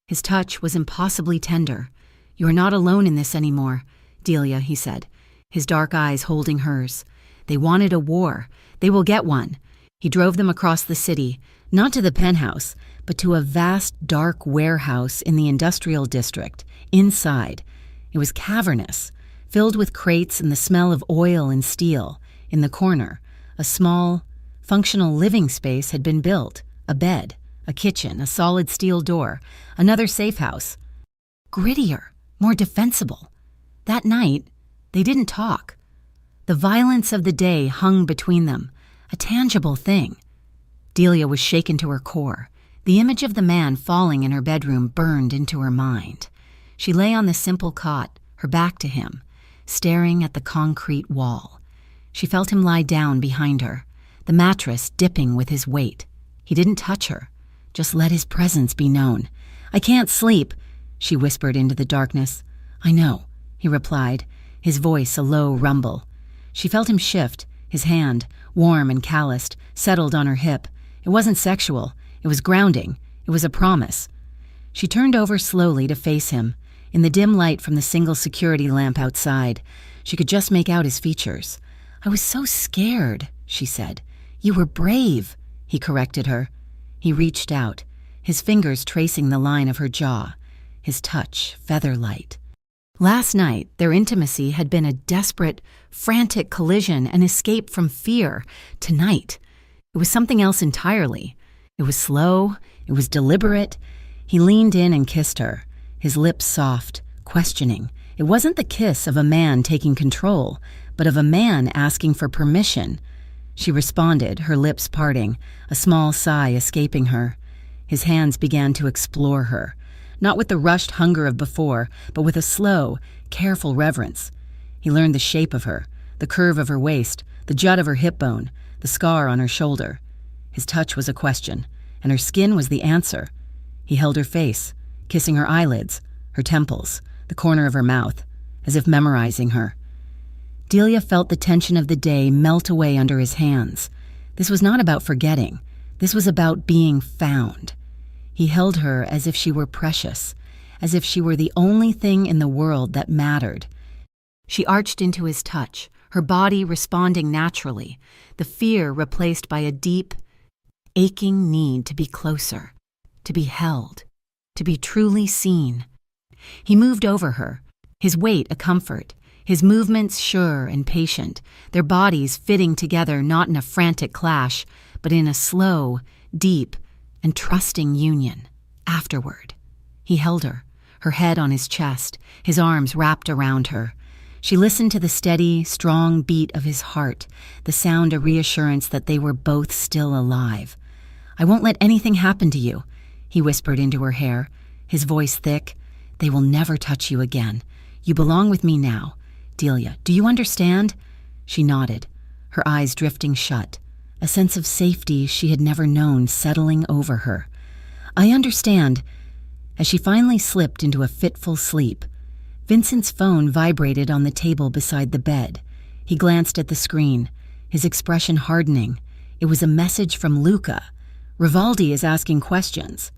His touch was impossibly tender. "You are not alone in this anymore, Delia," he said, his dark eyes holding hers. "They wanted a war. They will get one." He drove them across the city, not to the penthouse, but to a vast, dark warehouse in the industrial district. Inside, it was cavernous, filled with crates and the smell of oil and steel. In the corner, a small, functional living space had been built, a bed, a kitchen, a solid steel door, another safe house. Grittier, more defensible. That night, they didn't talk. The violence of the day hung between them, a tangible thing. Delia was shaken to her core. The image of the man falling in her bedroom burned into her mind. She lay on the simple cot, her back to him, staring at the concrete wall. She felt him lie down behind her, the mattress dipping with his weight. He didn't touch her, just let his presence be known. "I can't sleep," she whispered into the darkness. "I know," he replied, his voice a low rumble. She felt him shift, his hand, warm and calloused, settled on her hip. It wasn't sexual. It was grounding. It was a promise. She turned over slowly to face him. In the dim light from the single security lamp outside, she could just make out his features. "I was so scared," she said. "You were brave," he corrected her. He reached out, his fingers tracing the line of her jaw, his touch feather-light. Last night, their intimacy had been a desperate, frantic collision, an escape from fear. Tonight, it was something else entirely. It was slow, it was deliberate. He leaned in and kissed her, his lips soft, questioning. It wasn't the kiss of a man taking control, but of a man asking for permission. She responded, her lips parting, a small sigh escaping her. His hands began to explore her, not with the rushed hunger of before, but with a slow, careful reverence. He learned the shape of her, the curve of her waist, the jut of her hip bone, the scar on her shoulder. His touch was a question, and her skin was the answer. He held her face, kissing her eyelids, her temples, the corner of her mouth, as if memorizing her. Delia felt the tension of the day melt away under his hands. This was not about forgetting. This was about being found. He held her as if she were precious, as if she were the only thing in the world that mattered. She arched into his touch, her body responding naturally, the fear replaced by a deep, aching need to be closer, to be held, to be truly seen. He moved over her, his weight a comfort, his movements sure and patient, their bodies fitting together not in a frantic clash, but in a slow, deep, and trusting union. Afterward, he held her, her head on his chest, his arms wrapped around her. She listened to the steady, strong beat of his heart, the sound a reassurance that they were both still alive. "I won't let anything happen to you," he whispered into her hair, his voice thick. "They will never touch you again. You belong with me now. Delia, do you understand?" She nodded, her eyes drifting shut, a sense of safety she had never known settling over her. "I understand." As she finally slipped into a fitful sleep, Vincent's phone vibrated on the table beside the bed. He glanced at the screen, his expression hardening. It was a message from Luca, Rivaldi is asking questions.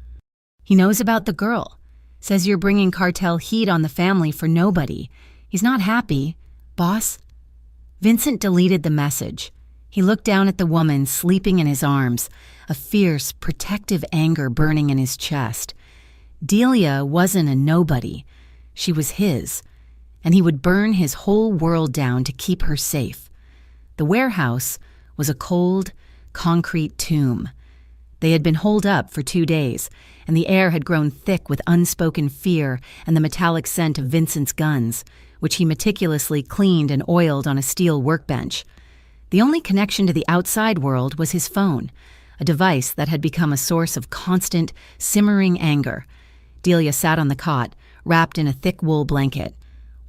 He knows about the girl. Says you're bringing cartel heat on the family for nobody. He's not happy. Boss? Vincent deleted the message. He looked down at the woman sleeping in his arms, a fierce, protective anger burning in his chest. Delia wasn't a nobody. She was his, and he would burn his whole world down to keep her safe. The warehouse was a cold, concrete tomb. They had been holed up for 2 days, and the air had grown thick with unspoken fear and the metallic scent of Vincent's guns, which he meticulously cleaned and oiled on a steel workbench. The only connection to the outside world was his phone, a device that had become a source of constant, simmering anger. Delia sat on the cot, wrapped in a thick wool blanket,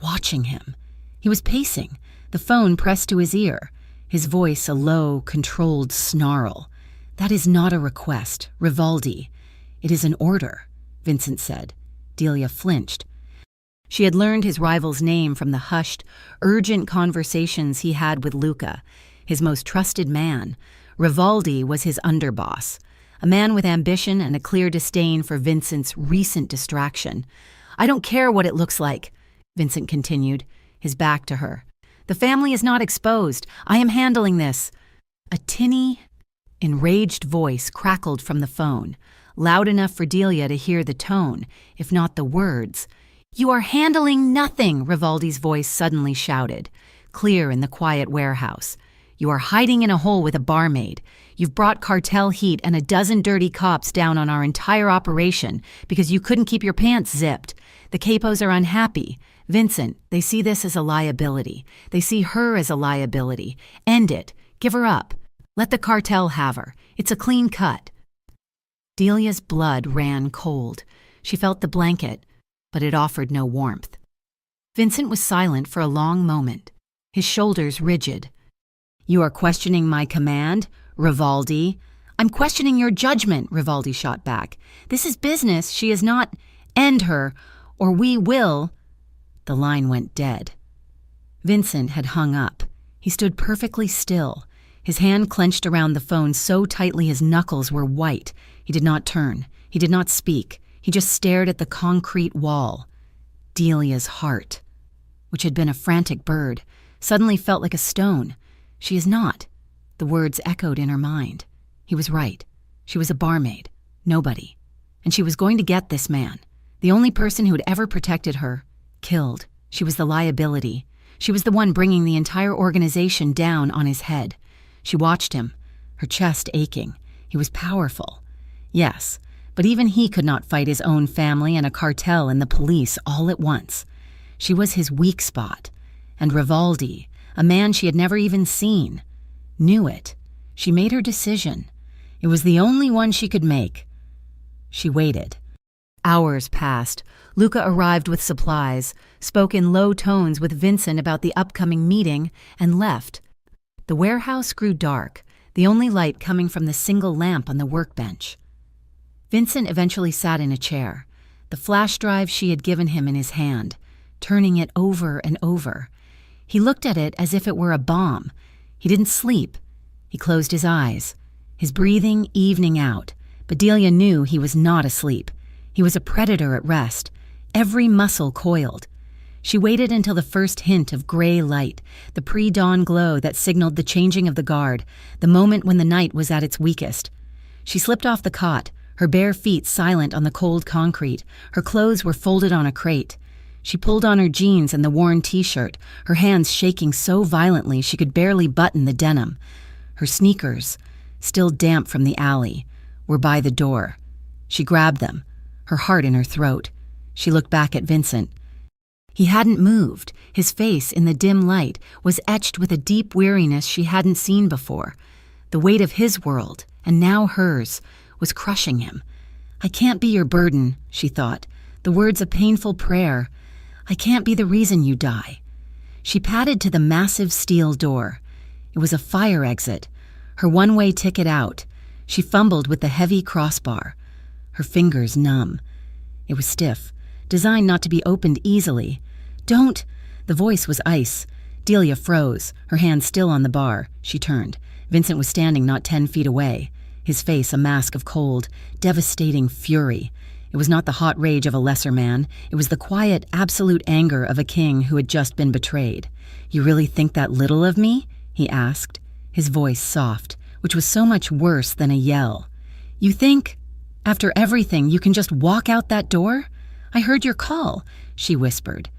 watching him. He was pacing, the phone pressed to his ear, his voice a low, controlled snarl. "That is not a request, Rivaldi. It is an order," Vincent said. Delia flinched. She had learned his rival's name from the hushed, urgent conversations he had with Luca, his most trusted man. Rivaldi was his underboss, a man with ambition and a clear disdain for Vincent's recent distraction. "I don't care what it looks like," Vincent continued, his back to her. "The family is not exposed. I am handling this." A tinny, enraged voice crackled from the phone, loud enough for Delia to hear the tone, if not the words. "You are handling nothing," Rivaldi's voice suddenly shouted, clear in the quiet warehouse. "You are hiding in a hole with a barmaid. You've brought cartel heat and a dozen dirty cops down on our entire operation because you couldn't keep your pants zipped. The capos are unhappy. Vincent, they see this as a liability. They see her as a liability. End it. Give her up. Let the cartel have her. It's a clean cut." Delia's blood ran cold. She felt the blanket, but it offered no warmth. Vincent was silent for a long moment, his shoulders rigid. "You are questioning my command, Rivaldi?" "I'm questioning your judgment," Rivaldi shot back. "This is business. She is not. End her, or we will." The line went dead. Vincent had hung up. He stood perfectly still, his hand clenched around the phone so tightly his knuckles were white. He did not turn. He did not speak. He just stared at the concrete wall. Delia's heart, which had been a frantic bird, suddenly felt like a stone. "She is not." The words echoed in her mind. He was right. She was a barmaid. Nobody. And she was going to get this man, the only person who had ever protected her, killed. She was the liability. She was the one bringing the entire organization down on his head. She watched him, her chest aching. He was powerful. Yes, but even he could not fight his own family and a cartel and the police all at once. She was his weak spot. And Rivaldi, a man she had never even seen, knew it. She made her decision. It was the only one she could make. She waited. Hours passed. Luca arrived with supplies, spoke in low tones with Vincent about the upcoming meeting, and left. The warehouse grew dark, the only light coming from the single lamp on the workbench. Vincent eventually sat in a chair, the flash drive she had given him in his hand, turning it over and over. He looked at it as if it were a bomb. He didn't sleep. He closed his eyes, his breathing evening out. But Delia knew he was not asleep. He was a predator at rest, every muscle coiled. She waited until the first hint of gray light, the pre-dawn glow that signaled the changing of the guard, the moment when the night was at its weakest. She slipped off the cot, her bare feet silent on the cold concrete. Her clothes were folded on a crate. She pulled on her jeans and the worn t-shirt, her hands shaking so violently she could barely button the denim. Her sneakers, still damp from the alley, were by the door. She grabbed them, her heart in her throat. She looked back at Vincent. He hadn't moved. His face, in the dim light, was etched with a deep weariness she hadn't seen before. The weight of his world, and now hers, was crushing him. "I can't be your burden," she thought, the words a painful prayer. "I can't be the reason you die." She padded to the massive steel door. It was a fire exit, her one-way ticket out. She fumbled with the heavy crossbar, her fingers numb. It was stiff, designed not to be opened easily. "Don't!" The voice was ice. Delia froze, her hand still on the bar. She turned. Vincent was standing not 10 feet away. his face a mask of cold, devastating fury. It was not the hot rage of a lesser man. It was the quiet, absolute anger of a king who had just been betrayed. "You really think that little of me?" he asked, his voice soft, which was so much worse than a yell. "You think, after everything, you can just walk out that door? I heard your call," she whispered,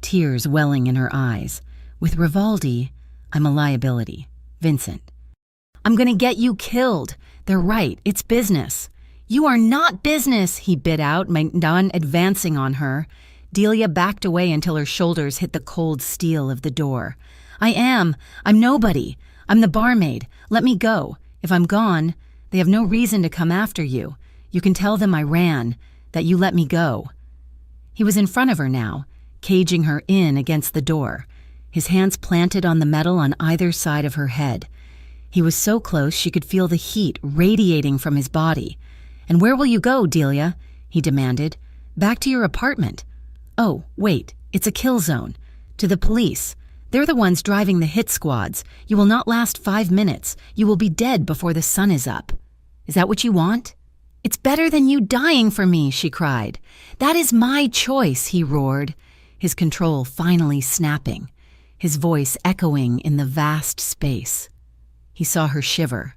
tears welling in her eyes. "With Rivaldi, I'm a liability. Vincent. I'm gonna get you killed. They're right, it's business." "You are not business," he bit out, done advancing on her. Delia backed away until her shoulders hit the cold steel of the door. I'm nobody. I'm the barmaid. Let me go. If I'm gone, they have no reason to come after you. You can tell them I ran, that you let me go." He was in front of her now, caging her in against the door, his hands planted on the metal on either side of her head. He was so close she could feel the heat radiating from his body. "And where will you go, Delia?" he demanded. "Back to your apartment." "Oh, wait, it's a kill zone. To the police. They're the ones driving the hit squads. You will not last 5 minutes. You will be dead before the sun is up. Is that what you want?" "It's better than you dying for me," she cried. "That is my choice," he roared, his control finally snapping, his voice echoing in the vast space. He saw her shiver.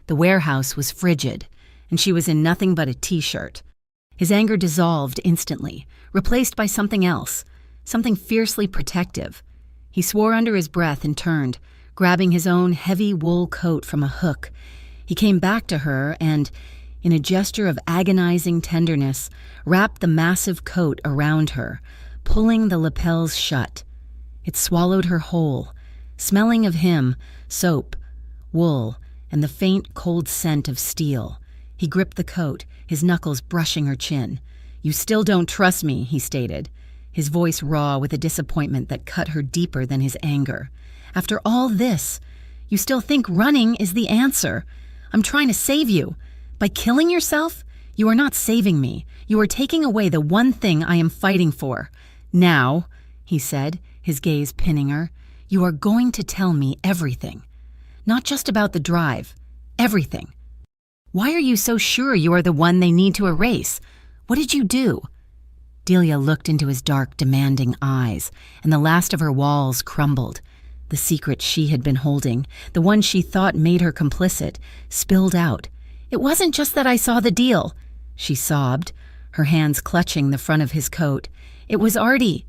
The warehouse was frigid, and she was in nothing but a t-shirt. His anger dissolved instantly, replaced by something else, something fiercely protective. He swore under his breath and turned, grabbing his own heavy wool coat from a hook. He came back to her and, in a gesture of agonizing tenderness, wrapped the massive coat around her, pulling the lapels shut. It swallowed her whole, smelling of him, soap, wool, and the faint, cold scent of steel. He gripped the coat, his knuckles brushing her chin. "You still don't trust me," he stated, his voice raw with a disappointment that cut her deeper than his anger. "After all this, you still think running is the answer. I'm trying to save you. By killing yourself, you are not saving me. You are taking away the one thing I am fighting for. Now," he said, his gaze pinning her, "you are going to tell me everything. Not just about the drive. Everything. Why are you so sure you are the one they need to erase? What did you do?" Delia looked into his dark, demanding eyes, and the last of her walls crumbled. The secret she had been holding, the one she thought made her complicit, spilled out. "It wasn't just that I saw the deal," she sobbed, her hands clutching the front of his coat. "It was Artie,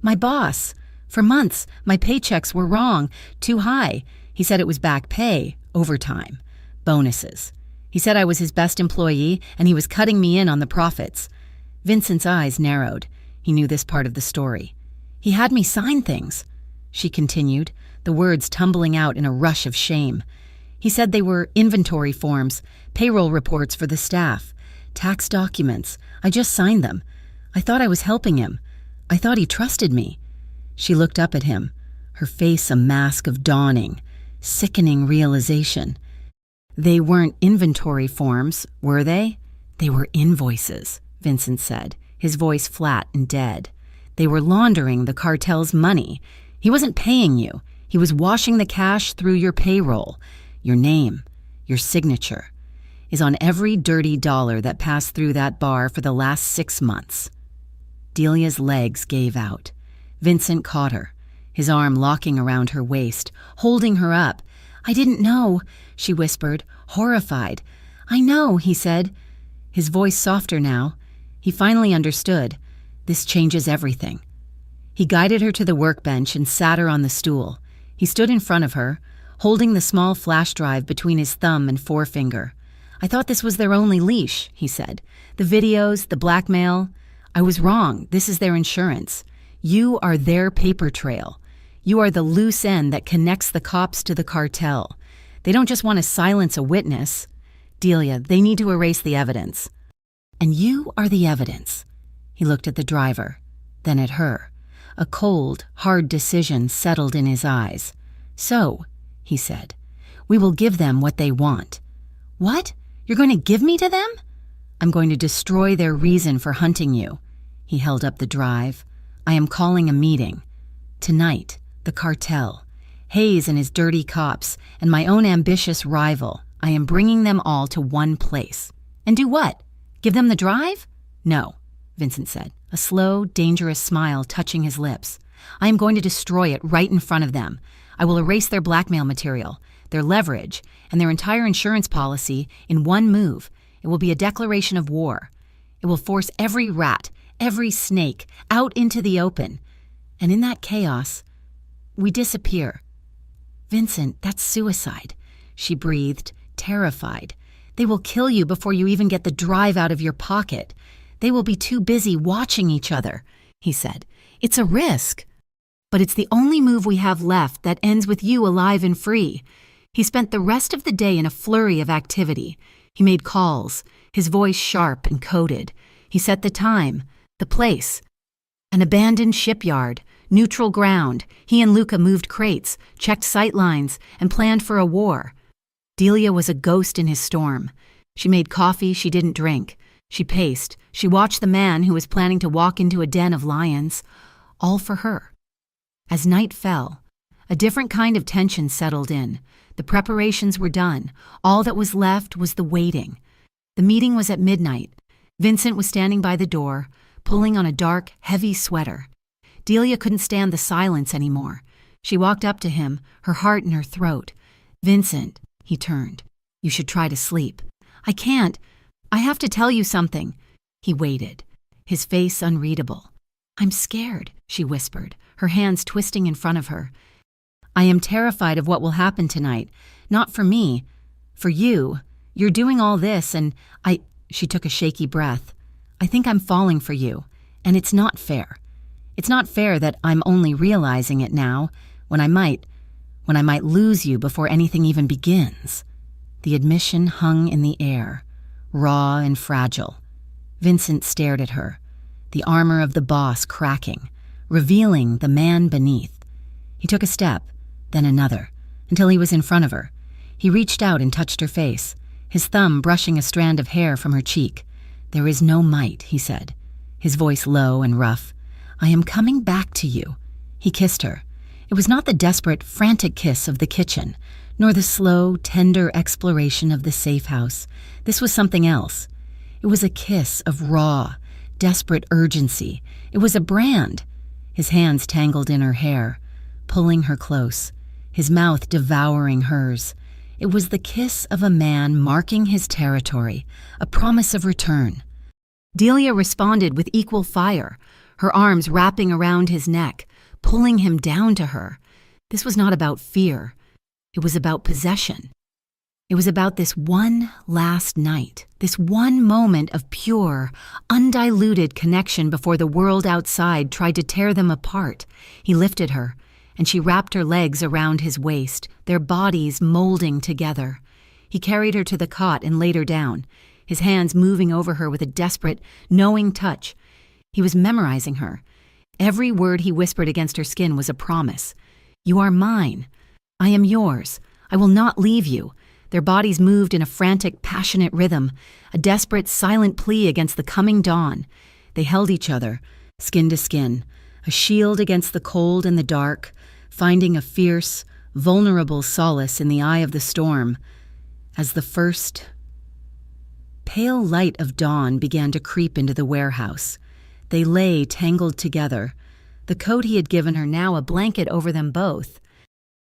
my boss. For months, my paychecks were wrong, too high. He said it was back pay, overtime, bonuses. He said I was his best employee, and he was cutting me in on the profits." Vincent's eyes narrowed. He knew this part of the story. "He had me sign things," she continued, the words tumbling out in a rush of shame. "He said they were inventory forms, payroll reports for the staff, tax documents. I just signed them. I thought I was helping him. I thought he trusted me." She looked up at him, her face a mask of dawning, sickening realization. "They weren't inventory forms, were they?" "They were invoices," Vincent said, his voice flat and dead. "They were laundering the cartel's money. He wasn't paying you. He was washing the cash through your payroll. Your name, your signature, is on every dirty dollar that passed through that bar for the last 6 months." Delia's legs gave out. Vincent caught her, his arm locking around her waist, holding her up. "I didn't know," she whispered, horrified. "I know," he said, his voice softer now. He finally understood. This changes everything. He guided her to the workbench and sat her on the stool. He stood in front of her, holding the small flash drive between his thumb and forefinger. "I thought this was their only leash," he said. "The videos, the blackmail. I was wrong. This is their insurance. You are their paper trail. You are the loose end that connects the cops to the cartel. They don't just want to silence a witness. Delia, they need to erase the evidence. And you are the evidence." He looked at the driver, then at her. A cold, hard decision settled in his eyes. "So," he said, "we will give them what they want." "What? You're going to give me to them?" "I'm going to destroy their reason for hunting you." He held up the drive. "I am calling a meeting. Tonight, the cartel, Hayes and his dirty cops, and my own ambitious rival, I am bringing them all to one place. And do what? Give them the drive? No, Vincent said, a slow, dangerous smile touching his lips. I am going to destroy it right in front of them. I will erase their blackmail material, their leverage, and their entire insurance policy in one move. It will be a declaration of war. It will force every rat, every snake, out into the open. And in that chaos, we disappear. Vincent, that's suicide, she breathed, terrified. They will kill you before you even get the drive out of your pocket. They will be too busy watching each other, he said. It's a risk. But it's the only move we have left that ends with you alive and free. He spent the rest of the day in a flurry of activity. He made calls, his voice sharp and coded. He set the time, the place. An abandoned shipyard, neutral ground. He and Luca moved crates, checked sight lines, and planned for a war. Delia was a ghost in his storm. She made coffee she didn't drink. She paced. She watched the man who was planning to walk into a den of lions. All for her. As night fell, a different kind of tension settled in. The preparations were done. All that was left was the waiting. The meeting was at midnight. Vincent was standing by the door, pulling on a dark, heavy sweater. Delia couldn't stand the silence anymore. She walked up to him, her heart in her throat. Vincent, he turned. You should try to sleep. I can't. I have to tell you something. He waited, his face unreadable. I'm scared, she whispered, her hands twisting in front of her. I am terrified of what will happen tonight. Not for me. For you. You're doing all this and She took a shaky breath. I think I'm falling for you, and it's not fair. It's not fair that I'm only realizing it now, when I might lose you before anything even begins. The admission hung in the air, raw and fragile. Vincent stared at her, the armor of the boss cracking, revealing the man beneath. He took a step, then another, until he was in front of her. He reached out and touched her face, his thumb brushing a strand of hair from her cheek. There is no might, he said, his voice low and rough. I am coming back to you. He kissed her. It was not the desperate, frantic kiss of the kitchen, nor the slow, tender exploration of the safe house. This was something else. It was a kiss of raw, desperate urgency. It was a brand. His hands tangled in her hair, pulling her close, his mouth devouring hers. It was the kiss of a man marking his territory, a promise of return. Delia responded with equal fire, her arms wrapping around his neck, pulling him down to her. This was not about fear. It was about possession. It was about this one last night, this one moment of pure, undiluted connection before the world outside tried to tear them apart. He lifted her, and she wrapped her legs around his waist, their bodies molding together. He carried her to the cot and laid her down, his hands moving over her with a desperate, knowing touch. He was memorizing her. Every word he whispered against her skin was a promise. You are mine. I am yours. I will not leave you. Their bodies moved in a frantic, passionate rhythm, a desperate, silent plea against the coming dawn. They held each other, skin to skin, a shield against the cold and the dark, finding a fierce, vulnerable solace in the eye of the storm. As the first pale light of dawn began to creep into the warehouse, they lay tangled together, the coat he had given her now a blanket over them both.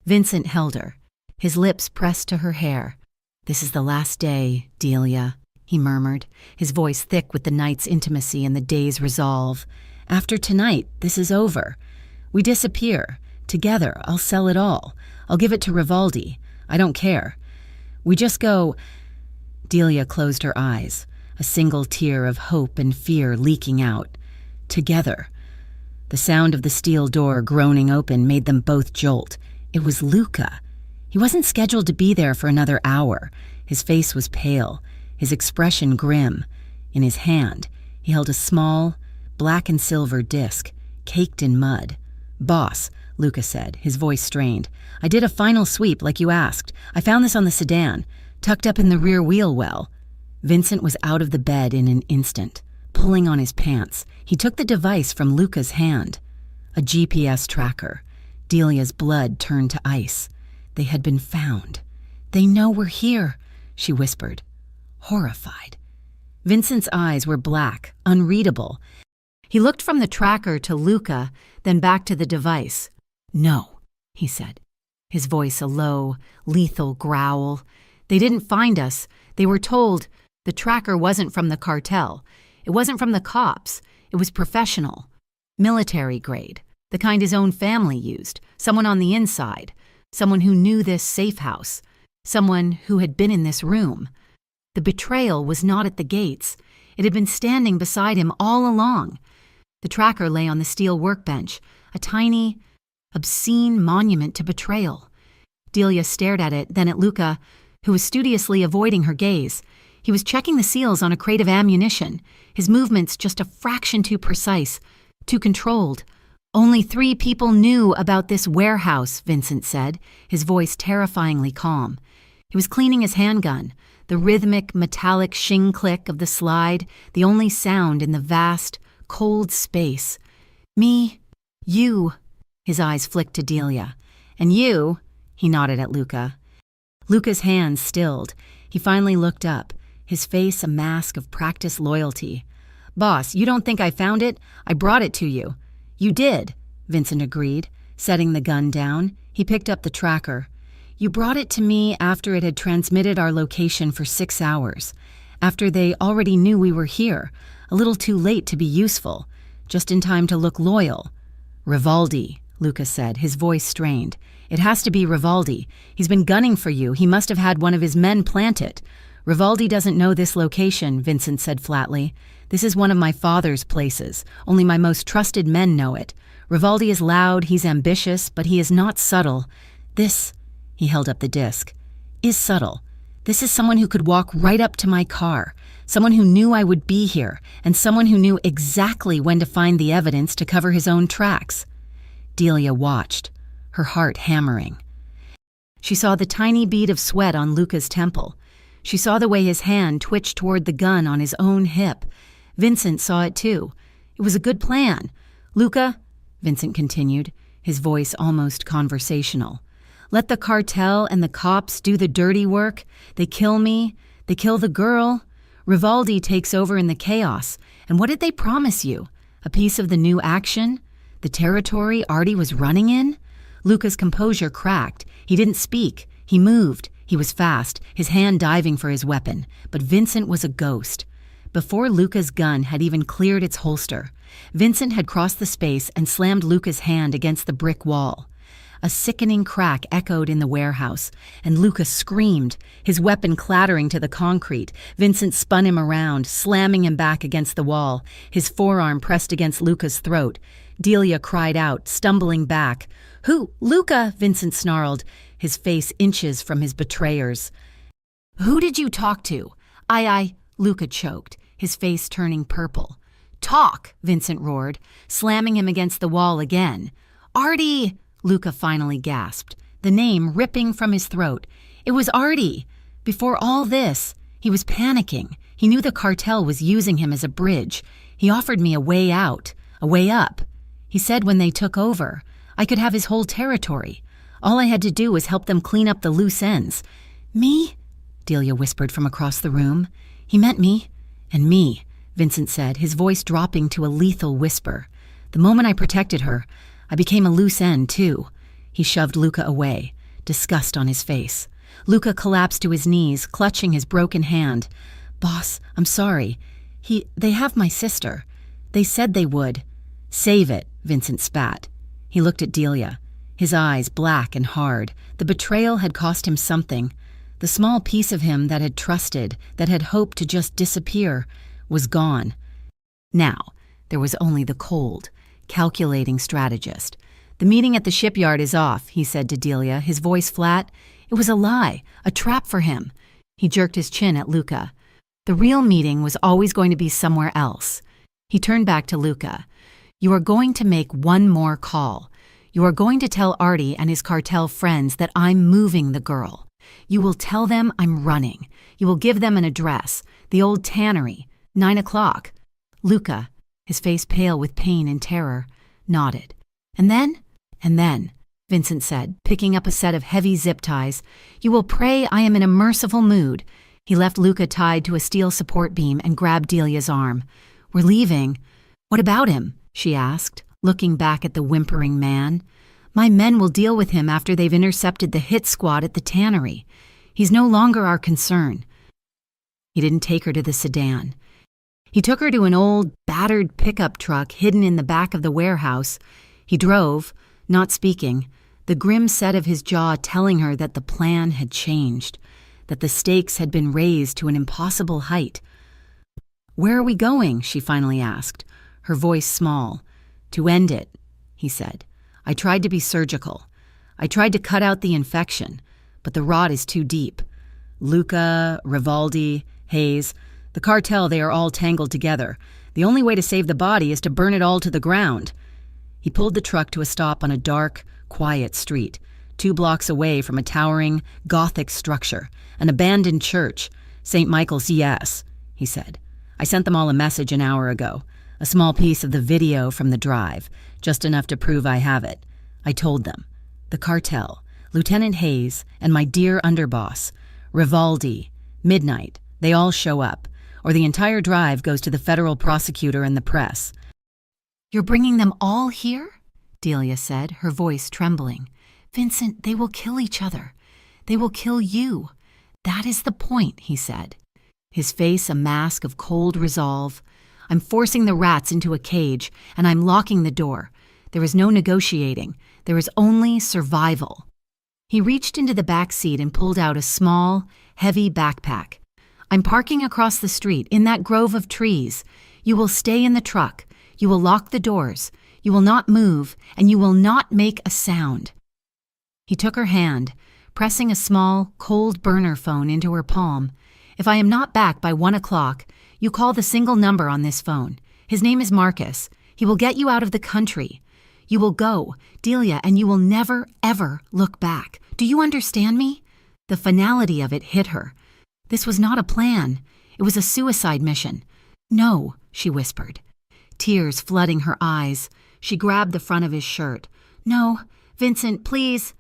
Vincent held her, his lips pressed to her hair. This is the last day, Delia, he murmured, his voice thick with the night's intimacy and the day's resolve. After tonight, this is over. We disappear. Together, I'll sell it all. I'll give it to Rivaldi. I don't care. We just go. Delia closed her eyes, a single tear of hope and fear leaking out. Together. The sound of the steel door groaning open made them both jolt. It was Luca. He wasn't scheduled to be there for another hour. His face was pale, his expression grim. In his hand, he held a small, black and silver disc, caked in mud. Boss, Luca said, his voice strained. I did a final sweep like you asked. I found this on the sedan, tucked up in the rear wheel well. Vincent was out of the bed in an instant, pulling on his pants. He took the device from Luca's hand. A GPS tracker. Delia's blood turned to ice. They had been found. They know we're here. she whispered, horrified. Vincent's eyes were black, unreadable. He looked from the tracker to Luca, then back to the device. No, he said, his voice a low, lethal growl. They didn't find us. They were told the tracker wasn't from the cartel. It wasn't from the cops. It was professional. Military grade. The kind his own family used. Someone on the inside. Someone who knew this safe house. Someone who had been in this room. The betrayal was not at the gates. It had been standing beside him all along. The tracker lay on the steel workbench, a tiny, obscene monument to betrayal. Delia stared at it, then at Luca, who was studiously avoiding her gaze. He was checking the seals on a crate of ammunition, his movements just a fraction too precise, too controlled. Only 3 people knew about this warehouse, Vincent said, his voice terrifyingly calm. He was cleaning his handgun, the rhythmic, metallic shing click of the slide, the only sound in the vast, cold space. Me, you, his eyes flicked to Delia. And you, he nodded at Luca. Luca's hands stilled. He finally looked up, his face a mask of practiced loyalty. Boss, you don't think I found it? I brought it to you. You did, Vincent agreed, setting the gun down. He picked up the tracker. You brought it to me after it had transmitted our location for 6 hours, after they already knew we were here, a little too late to be useful, just in time to look loyal. Rivaldi, Luca said, his voice strained. It has to be Rivaldi. He's been gunning for you. He must have had one of his men plant it. Rivaldi doesn't know this location, Vincent said flatly. This is one of my father's places. Only my most trusted men know it. Rivaldi is loud, he's ambitious, but he is not subtle. This, he held up the disc, is subtle. This is someone who could walk right up to my car, someone who knew I would be here, and someone who knew exactly when to find the evidence to cover his own tracks. Delia watched, her heart hammering. She saw the tiny bead of sweat on Luca's temple. She saw the way his hand twitched toward the gun on his own hip. Vincent saw it too. It was a good plan. Luca, Vincent continued, his voice almost conversational. Let the cartel and the cops do the dirty work. They kill me. They kill the girl. Rivaldi takes over in the chaos. And what did they promise you? A piece of the new action? The territory Artie was running in? Luca's composure cracked. He didn't speak. He moved. He was fast, his hand diving for his weapon. But Vincent was a ghost. Before Luca's gun had even cleared its holster, Vincent had crossed the space and slammed Luca's hand against the brick wall. A sickening crack echoed in the warehouse, and Luca screamed, his weapon clattering to the concrete. Vincent spun him around, slamming him back against the wall, his forearm pressed against Luca's throat. Delia cried out, stumbling back. Who? Luca, Vincent snarled, his face inches from his betrayers. Who did you talk to? Luca choked, his face turning purple. Talk, Vincent roared, slamming him against the wall again. Artie! Luca finally gasped, the name ripping from his throat. It was Artie. Before all this, he was panicking. He knew the cartel was using him as a bridge. He offered me a way out, a way up. He said when they took over, I could have his whole territory. All I had to do was help them clean up the loose ends. Me? Delia whispered from across the room. He meant me. And me, Vincent said, his voice dropping to a lethal whisper. The moment I protected her, I became a loose end, too. He shoved Luca away, disgust on his face. Luca collapsed to his knees, clutching his broken hand. Boss, I'm sorry. They have my sister. They said they would. Save it, Vincent spat. He looked at Delia, his eyes black and hard. The betrayal had cost him something. The small piece of him that had trusted, that had hoped to just disappear, was gone. Now, there was only the cold, calculating strategist. The meeting at the shipyard is off, he said to Delia, his voice flat. It was a lie, a trap for him. He jerked his chin at Luca. The real meeting was always going to be somewhere else. He turned back to Luca. You are going to make one more call. You are going to tell Artie and his cartel friends that I'm moving the girl. You will tell them I'm running. You will give them an address, the old tannery, 9 o'clock. Luca, his face pale with pain and terror, nodded. And then, Vincent said, picking up a set of heavy zip ties, you will pray I am in a merciful mood. He left Luca tied to a steel support beam and grabbed Delia's arm. "We're leaving." "What about him?" she asked, looking back at the whimpering man. "My men will deal with him after they've intercepted the hit squad at the tannery. He's no longer our concern." He didn't take her to the sedan. He took her to an old, battered pickup truck hidden in the back of the warehouse. He drove, not speaking, the grim set of his jaw telling her that the plan had changed, that the stakes had been raised to an impossible height. "Where are we going?" she finally asked, her voice small. "To end it," he said. "I tried to be surgical. I tried to cut out the infection, but the rot is too deep. Luca, Rivaldi, Hayes, the cartel, they are all tangled together. The only way to save the body is to burn it all to the ground." He pulled the truck to a stop on a dark, quiet street, 2 blocks away from a towering, Gothic structure, an abandoned church. "St. Michael's, yes," he said. "I sent them all a message an hour ago. A small piece of the video from the drive, just enough to prove I have it. I told them. The cartel, Lieutenant Hayes, and my dear underboss, Rivaldi, midnight, they all show up, or the entire drive goes to the federal prosecutor and the press." "You're bringing them all here?" Delia said, her voice trembling. "Vincent, they will kill each other. They will kill you. That is the point," he said, his face a mask of cold resolve. "I'm forcing the rats into a cage, and I'm locking the door. There is no negotiating. There is only survival." He reached into the back seat and pulled out a small, heavy backpack. "I'm parking across the street, in that grove of trees. You will stay in the truck. You will lock the doors. You will not move, and you will not make a sound." He took her hand, pressing a small, cold burner phone into her palm. "If I am not back by 1 o'clock, you call the single number on this phone. His name is Marcus. He will get you out of the country. You will go, Delia, and you will never, ever look back. Do you understand me?" The finality of it hit her. This was not a plan. It was a suicide mission. "No," she whispered, tears flooding her eyes. She grabbed the front of his shirt. "No, Vincent, please."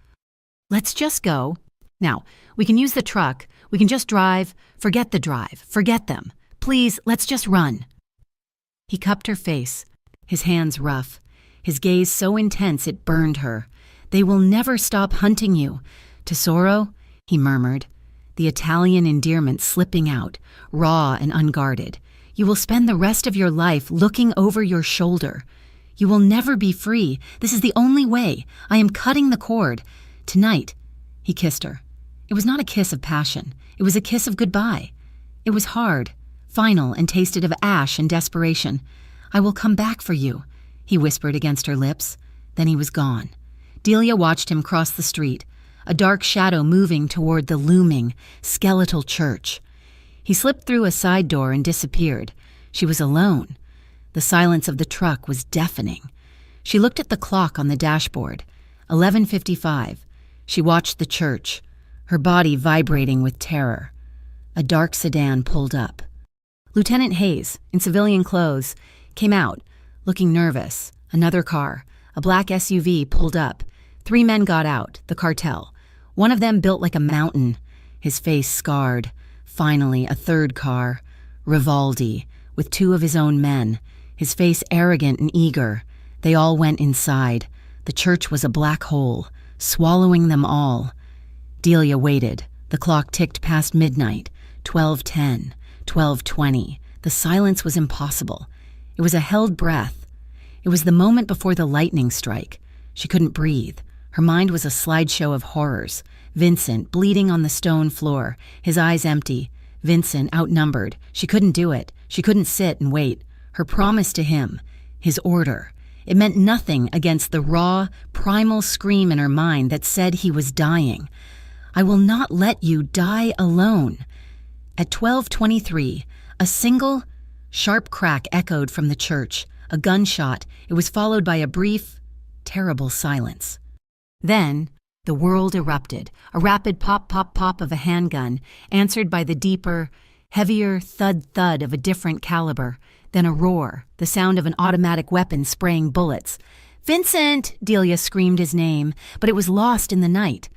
"Let's just go. Now, we can use the truck. We can just drive. Forget the drive. Forget them. Please, let's just run." He cupped her face, his hands rough, his gaze so intense it burned her. "They will never stop hunting you. Tesoro," he murmured, the Italian endearment slipping out, raw and unguarded. "You will spend the rest of your life looking over your shoulder. You will never be free. This is the only way. I am cutting the cord. Tonight," he kissed her. It was not a kiss of passion. It was a kiss of goodbye. It was hard, final, and tasted of ash and desperation. "I will come back for you," he whispered against her lips. Then he was gone. Delia watched him cross the street, a dark shadow moving toward the looming, skeletal church. He slipped through a side door and disappeared. She was alone. The silence of the truck was deafening. She looked at the clock on the dashboard. 11:55. She watched the church, her body vibrating with terror. A dark sedan pulled up. Lieutenant Hayes, in civilian clothes, came out, looking nervous. Another car, a black SUV, pulled up. 3 men got out, the cartel. One of them built like a mountain, his face scarred. Finally, a third car, Rivaldi, with 2 of his own men, his face arrogant and eager. They all went inside. The church was a black hole, swallowing them all. Delia waited. The clock ticked past midnight. 12:10, 12:20. The silence was impossible. It was a held breath. It was the moment before the lightning strike. She couldn't breathe. Her mind was a slideshow of horrors. Vincent, bleeding on the stone floor, his eyes empty. Vincent, outnumbered. She couldn't do it. She couldn't sit and wait. Her promise to him, his order. It meant nothing against the raw, primal scream in her mind that said he was dying. "I will not let you die alone." At 12:23, a single, sharp crack echoed from the church. A gunshot. It was followed by a brief, terrible silence. Then, the world erupted, a rapid pop-pop-pop of a handgun, answered by the deeper, heavier thud-thud of a different caliber. Then a roar, the sound of an automatic weapon spraying bullets. "Vincent!" Delia screamed his name, but it was lost in the night.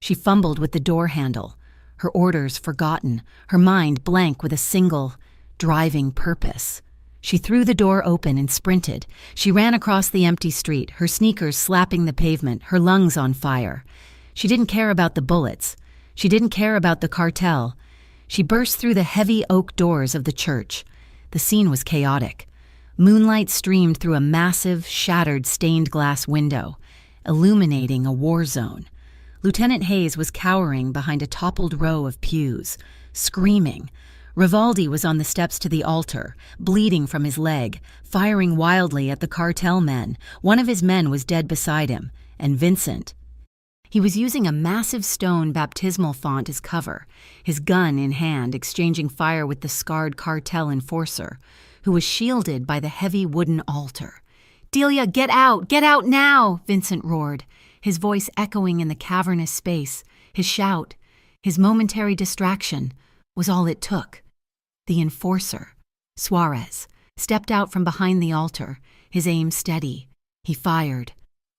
She fumbled with the door handle. her orders forgotten, her mind blank with a single, driving purpose. She threw the door open and sprinted. She ran across the empty street, her sneakers slapping the pavement, her lungs on fire. She didn't care about the bullets. She didn't care about the cartel. She burst through the heavy oak doors of the church. The scene was chaotic. Moonlight streamed through a massive, shattered stained glass window, illuminating a war zone. Lieutenant Hayes was cowering behind a toppled row of pews, screaming. Rivaldi was on the steps to the altar, bleeding from his leg, firing wildly at the cartel men. One of his men was dead beside him, and Vincent. He was using a massive stone baptismal font as cover, his gun in hand, exchanging fire with the scarred cartel enforcer, who was shielded by the heavy wooden altar. "Delia, get out! Get out now!" Vincent roared, his voice echoing in the cavernous space. His shout, his momentary distraction, was all it took. The enforcer, Suarez, stepped out from behind the altar, his aim steady. He fired.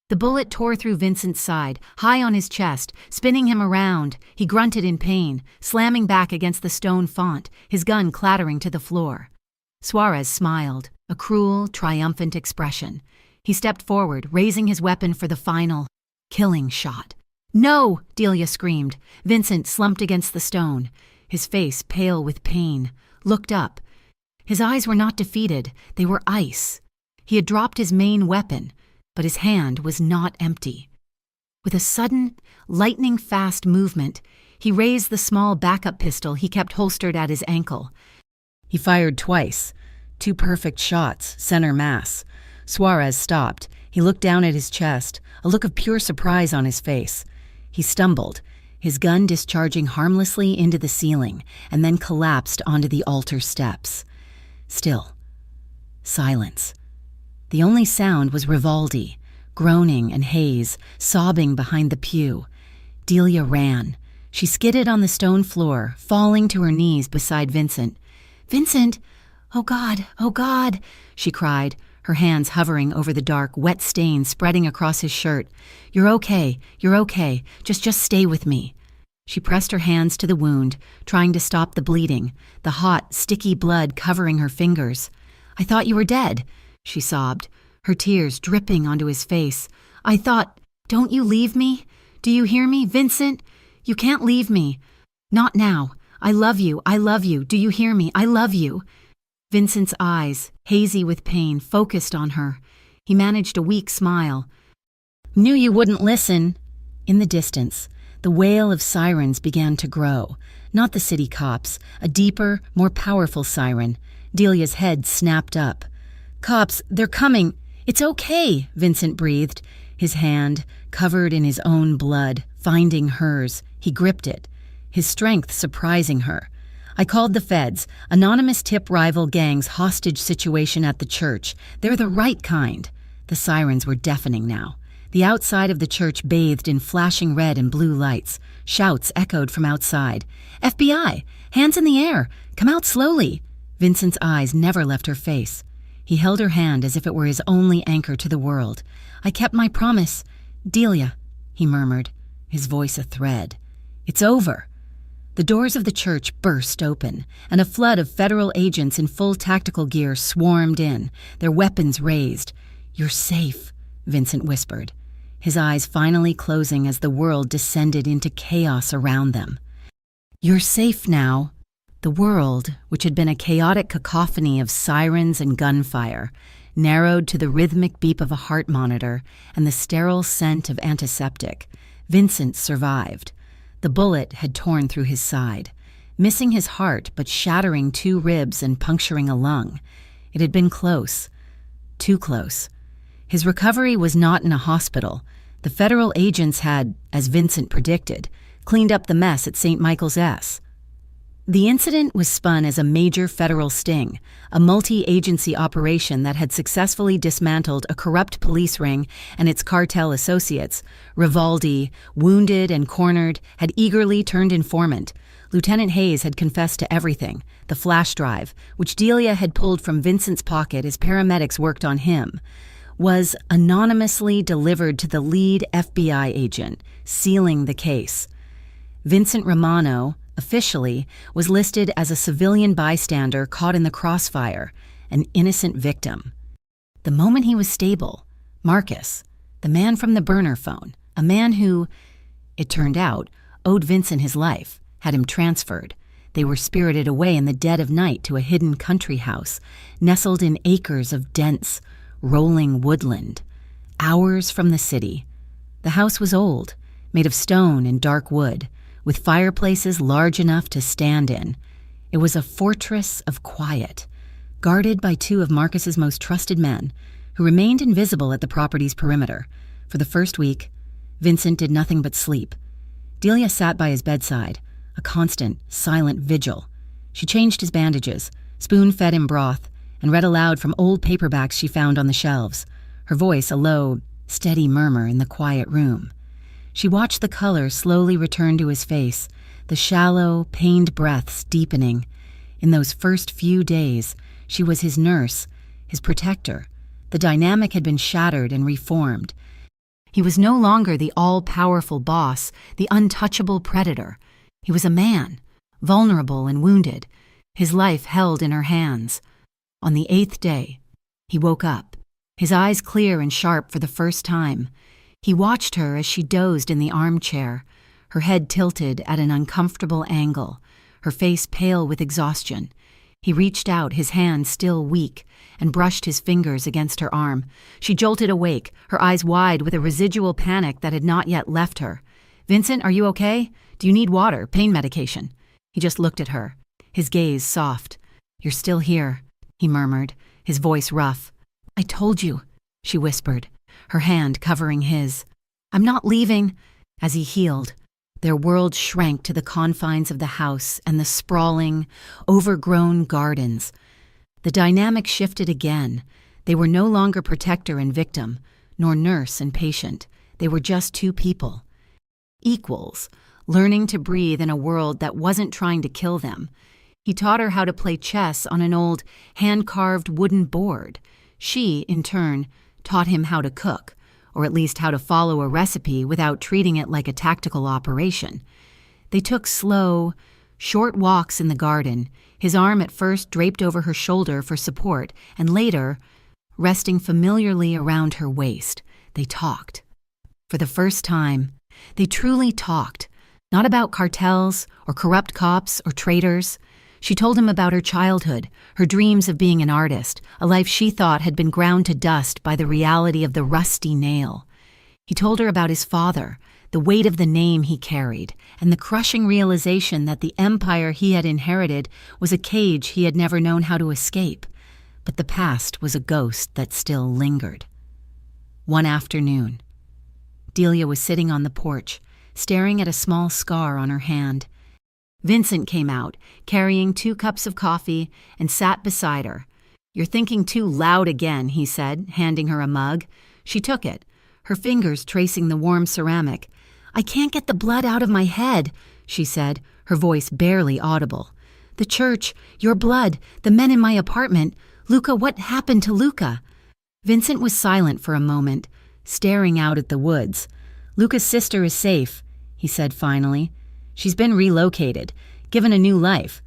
The bullet tore through Vincent's side, high on his chest, spinning him around. He grunted in pain, slamming back against the stone font, his gun clattering to the floor. Suarez smiled, a cruel, triumphant expression. He stepped forward, raising his weapon for the final, killing shot. "No!" Delia screamed. Vincent slumped against the stone, his face pale with pain, looked up. His eyes were not defeated, they were ice. He had dropped his main weapon, but his hand was not empty. With a sudden, lightning-fast movement, he raised the small backup pistol he kept holstered at his ankle. He fired twice, 2 perfect shots, center mass. Suarez stopped. He looked down at his chest, a look of pure surprise on his face. He stumbled, his gun discharging harmlessly into the ceiling, and then collapsed onto the altar steps. Still. Silence. The only sound was Rivaldi, groaning, and Hayes, sobbing behind the pew. Delia ran. She skidded on the stone floor, falling to her knees beside Vincent. "Vincent! Oh God!" she cried, her hands hovering over the dark, wet stain spreading across his shirt. You're okay. Just stay with me." She pressed her hands to the wound, trying to stop the bleeding, the hot, sticky blood covering her fingers. "I thought you were dead," she sobbed, her tears dripping onto his face. "I thought, don't you leave me? Do you hear me, Vincent? You can't leave me. Not now. I love you. Do you hear me? I love you." Vincent's eyes, hazy with pain, focused on her. He managed a weak smile. "Knew you wouldn't listen." In the distance, the wail of sirens began to grow. Not the city cops, a deeper, more powerful siren. Delia's head snapped up. "Cops, they're coming. It's okay," Vincent breathed, his hand, covered in his own blood, finding hers. He gripped it, his strength surprising her. "I called the feds. Anonymous tip rival gangs hostage situation at the church. They're the right kind." The sirens were deafening now. The outside of the church bathed in flashing red and blue lights. Shouts echoed from outside. "FBI! Hands in the air! Come out slowly!" Vincent's eyes never left her face. He held her hand as if it were his only anchor to the world. "I kept my promise. Delia," he murmured, his voice a thread. "It's over." The doors of the church burst open, and a flood of federal agents in full tactical gear swarmed in, their weapons raised. "You're safe," Vincent whispered, his eyes finally closing as the world descended into chaos around them. "You're safe now." The world, which had been a chaotic cacophony of sirens and gunfire, narrowed to the rhythmic beep of a heart monitor and the sterile scent of antiseptic. Vincent survived. The bullet had torn through his side, missing his heart but shattering 2 ribs and puncturing a lung. It had been close. Too close. His recovery was not in a hospital. The federal agents had, as Vincent predicted, cleaned up the mess at St. Michael's S. The incident was spun as a major federal sting, a multi-agency operation that had successfully dismantled a corrupt police ring and its cartel associates. Rivaldi, wounded and cornered, had eagerly turned informant. Lieutenant Hayes had confessed to everything. The flash drive, which Delia had pulled from Vincent's pocket as paramedics worked on him, was anonymously delivered to the lead FBI agent, sealing the case. Vincent Romano, officially, was listed as a civilian bystander caught in the crossfire, an innocent victim. The moment he was stable, Marcus, the man from the burner phone, a man who, it turned out, owed Vincent his life, had him transferred. They were spirited away in the dead of night to a hidden country house, nestled in acres of dense, rolling woodland, hours from the city. The house was old, made of stone and dark wood, with fireplaces large enough to stand in. It was a fortress of quiet, guarded by two of Marcus's most trusted men, who remained invisible at the property's perimeter. For the first week, Vincent did nothing but sleep. Delia sat by his bedside, a constant, silent vigil. She changed his bandages, spoon-fed him broth, and read aloud from old paperbacks she found on the shelves, her voice a low, steady murmur in the quiet room. She watched the color slowly return to his face, the shallow, pained breaths deepening. In those first few days, she was his nurse, his protector. The dynamic had been shattered and reformed. He was no longer the all-powerful boss, the untouchable predator. He was a man, vulnerable and wounded, his life held in her hands. On the 8th day, he woke up, his eyes clear and sharp for the first time. He watched her as she dozed in the armchair, her head tilted at an uncomfortable angle, her face pale with exhaustion. He reached out, his hand still weak, and brushed his fingers against her arm. She jolted awake, her eyes wide with a residual panic that had not yet left her. "Vincent, are you okay? Do you need water, pain medication?" He just looked at her, his gaze soft. "You're still here," he murmured, his voice rough. "I told you," she whispered, her hand covering his. "I'm not leaving." As he healed, their world shrank to the confines of the house and the sprawling, overgrown gardens. The dynamic shifted again. They were no longer protector and victim, nor nurse and patient. They were just two people. Equals, learning to breathe in a world that wasn't trying to kill them. He taught her how to play chess on an old, hand-carved wooden board. She, in turn, taught him how to cook, or at least how to follow a recipe without treating it like a tactical operation. They took slow, short walks in the garden, his arm at first draped over her shoulder for support, and later, resting familiarly around her waist. They talked. For the first time, they truly talked, not about cartels or corrupt cops or traitors. She told him about her childhood, her dreams of being an artist, a life she thought had been ground to dust by the reality of the rusty nail. He told her about his father, the weight of the name he carried, and the crushing realization that the empire he had inherited was a cage he had never known how to escape. But the past was a ghost that still lingered. One afternoon, Delia was sitting on the porch, staring at a small scar on her hand. Vincent came out, carrying 2 cups of coffee, and sat beside her. "You're thinking too loud again," he said, handing her a mug. She took it, her fingers tracing the warm ceramic. "I can't get the blood out of my head," she said, her voice barely audible. "The church, your blood, the men in my apartment. Luca, what happened to Luca?" Vincent was silent for a moment, staring out at the woods. "Luca's sister is safe," he said finally. "She's been relocated, given a new life.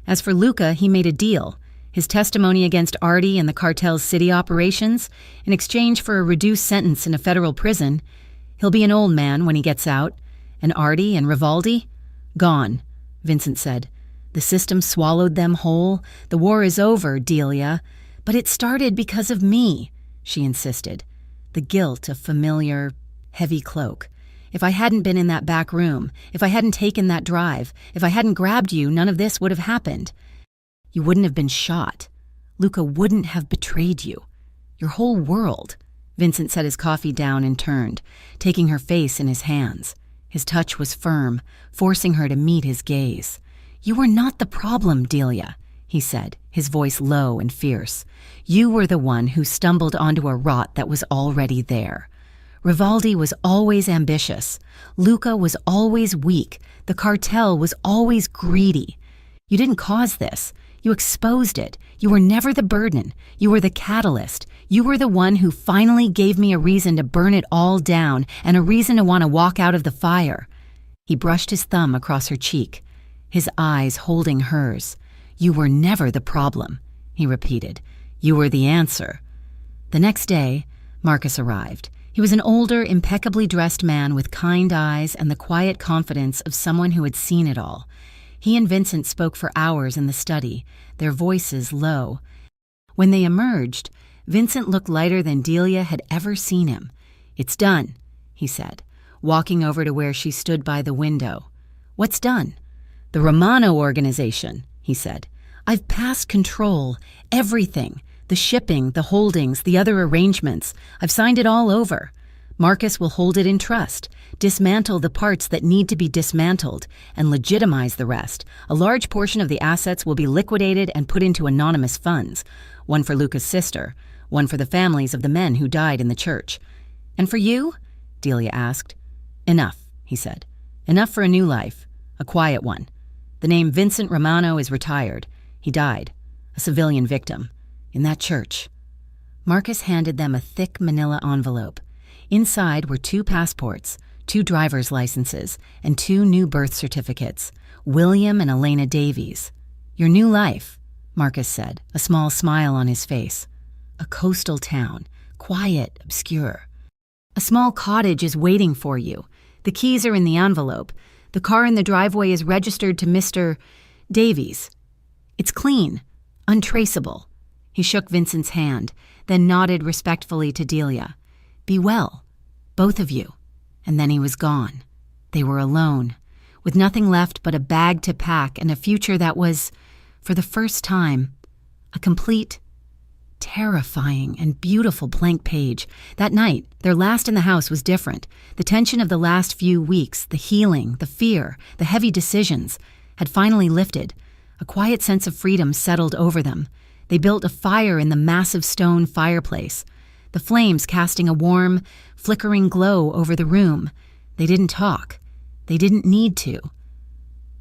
As for Luca, he made a deal. His testimony against Artie and the cartel's city operations, in exchange for a reduced sentence in a federal prison. He'll be an old man when he gets out. And Artie and Rivaldi? Gone," Vincent said. "The system swallowed them whole. The war is over, Delia. But it started because of me," she insisted. The guilt of familiar, heavy cloak. "If I hadn't been in that back room, if I hadn't taken that drive, if I hadn't grabbed you, none of this would have happened. You wouldn't have been shot. Luca wouldn't have betrayed you. Your whole world." Vincent set his coffee down and turned, taking her face in his hands. His touch was firm, forcing her to meet his gaze. "You were not the problem, Delia," he said, his voice low and fierce. "You were the one who stumbled onto a rot that was already there. Rivaldi was always ambitious. Luca was always weak. The cartel was always greedy. You didn't cause this. You exposed it. You were never the burden. You were the catalyst. You were the one who finally gave me a reason to burn it all down and a reason to want to walk out of the fire." He brushed his thumb across her cheek. his eyes holding hers. "You were never the problem," he repeated. "You were the answer." The next day, Marcus arrived. He was an older, impeccably dressed man with kind eyes and the quiet confidence of someone who had seen it all. He and Vincent spoke for hours in the study, their voices low. When they emerged, Vincent looked lighter than Delia had ever seen him. "It's done," he said, walking over to where she stood by the window. "What's done?" "The Romano organization," he said. "I've passed control, everything. The shipping, the holdings, the other arrangements. I've signed it all over. Marcus will hold it in trust, dismantle the parts that need to be dismantled, and legitimize the rest. A large portion of the assets will be liquidated and put into anonymous funds. One for Luca's sister, one for the families of the men who died in the church." "And for you?" Delia asked. "Enough," he said. "Enough for a new life, a quiet one. The name Vincent Romano is retired. He died, a civilian victim, in that church." Marcus handed them a thick manila envelope. Inside were 2 passports, 2 driver's licenses, and 2 new birth certificates, William and Elena Davies. "Your new life," Marcus said, a small smile on his face. "A coastal town, quiet, obscure. A small cottage is waiting for you. The keys are in the envelope. The car in the driveway is registered to Mr. Davies. It's clean, untraceable." He shook Vincent's hand, then nodded respectfully to Delia. "Be well, both of you." And then he was gone. They were alone, with nothing left but a bag to pack and a future that was, for the first time, a complete, terrifying and beautiful blank page. That night, their last in the house was different. The tension of the last few weeks, the healing, the fear, the heavy decisions, had finally lifted. A quiet sense of freedom settled over them. They built a fire in the massive stone fireplace, the flames casting a warm, flickering glow over the room. They didn't talk. They didn't need to.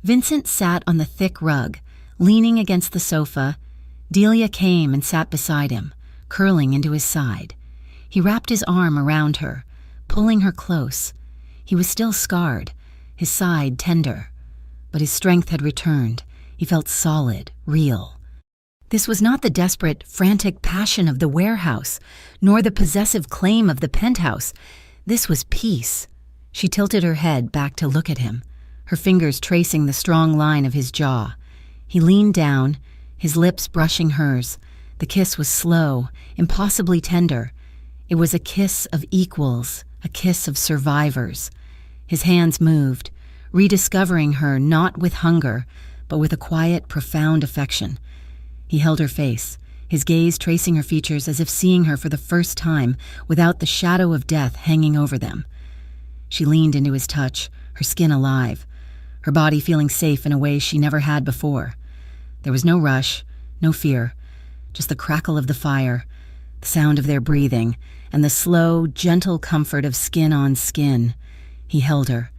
Vincent sat on the thick rug, leaning against the sofa. Delia came and sat beside him, curling into his side. He wrapped his arm around her, pulling her close. He was still scarred, his side tender, but his strength had returned. He felt solid, real. This was not the desperate, frantic passion of the warehouse, nor the possessive claim of the penthouse. This was peace. She tilted her head back to look at him, her fingers tracing the strong line of his jaw. He leaned down, his lips brushing hers. The kiss was slow, impossibly tender. It was a kiss of equals, a kiss of survivors. His hands moved, rediscovering her not with hunger, but with a quiet, profound affection. He held her face, his gaze tracing her features as if seeing her for the first time, without the shadow of death hanging over them. She leaned into his touch, her skin alive, her body feeling safe in a way she never had before. There was no rush, no fear, just the crackle of the fire, the sound of their breathing, and the slow, gentle comfort of skin on skin. He held her,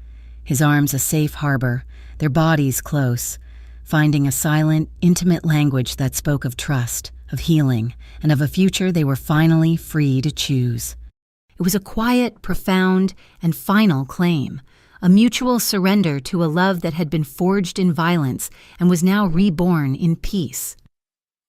his arms a safe harbor, their bodies close, finding a silent, intimate language that spoke of trust, of healing, and of a future they were finally free to choose. It was a quiet, profound, and final claim, a mutual surrender to a love that had been forged in violence and was now reborn in peace.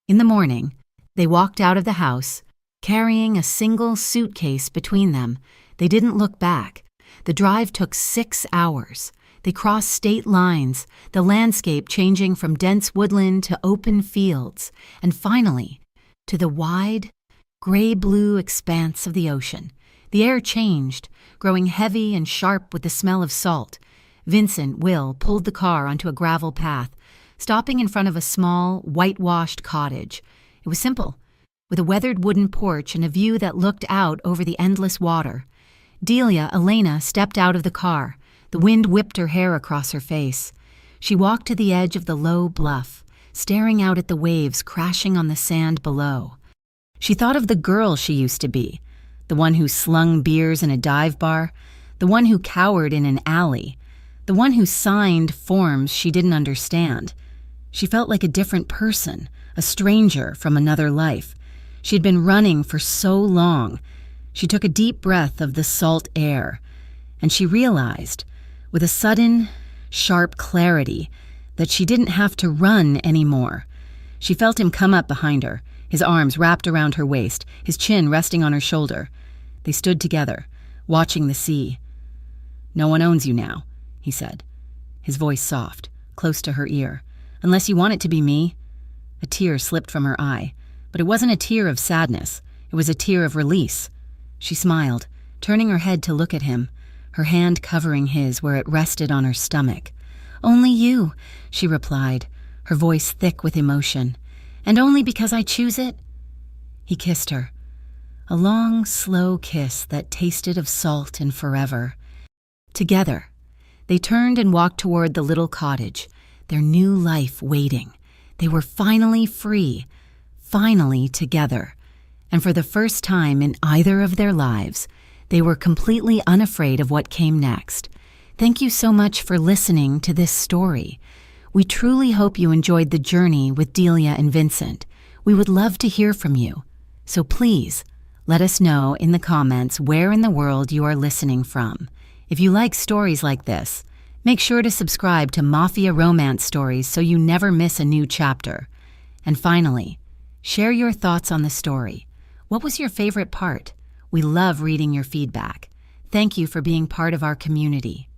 In the morning, they walked out of the house, carrying a single suitcase between them. They didn't look back. The drive took 6 hours. They crossed state lines, the landscape changing from dense woodland to open fields, and finally, to the wide, gray-blue expanse of the ocean. The air changed, growing heavy and sharp with the smell of salt. Will pulled the car onto a gravel path, stopping in front of a small, whitewashed cottage. It was simple, with a weathered wooden porch and a view that looked out over the endless water. Elena stepped out of the car. The wind whipped her hair across her face. She walked to the edge of the low bluff, staring out at the waves crashing on the sand below. She thought of the girl she used to be, the one who slung beers in a dive bar, the one who cowered in an alley, the one who signed forms she didn't understand. She felt like a different person, a stranger from another life. She had been running for so long. She took a deep breath of the salt air, and she realized, with a sudden, sharp clarity, that she didn't have to run anymore. She felt him come up behind her, his arms wrapped around her waist, his chin resting on her shoulder. They stood together, watching the sea. "No one owns you now," he said, his voice soft, close to her ear. "Unless you want it to be me." A tear slipped from her eye, but it wasn't a tear of sadness. It was a tear of release. She smiled, turning her head to look at him, her hand covering his where it rested on her stomach. "Only you," she replied, her voice thick with emotion. "And only because I choose it?" He kissed her. A long, slow kiss that tasted of salt and forever. Together, they turned and walked toward the little cottage, their new life waiting. They were finally free, finally together. And for the first time in either of their lives, they were completely unafraid of what came next. Thank you so much for listening to this story. We truly hope you enjoyed the journey with Delia and Vincent. We would love to hear from you. So please, let us know in the comments where in the world you are listening from. If you like stories like this, make sure to subscribe to Mafia Romance Stories so you never miss a new chapter. And finally, share your thoughts on the story. What was your favorite part? We love reading your feedback. Thank you for being part of our community.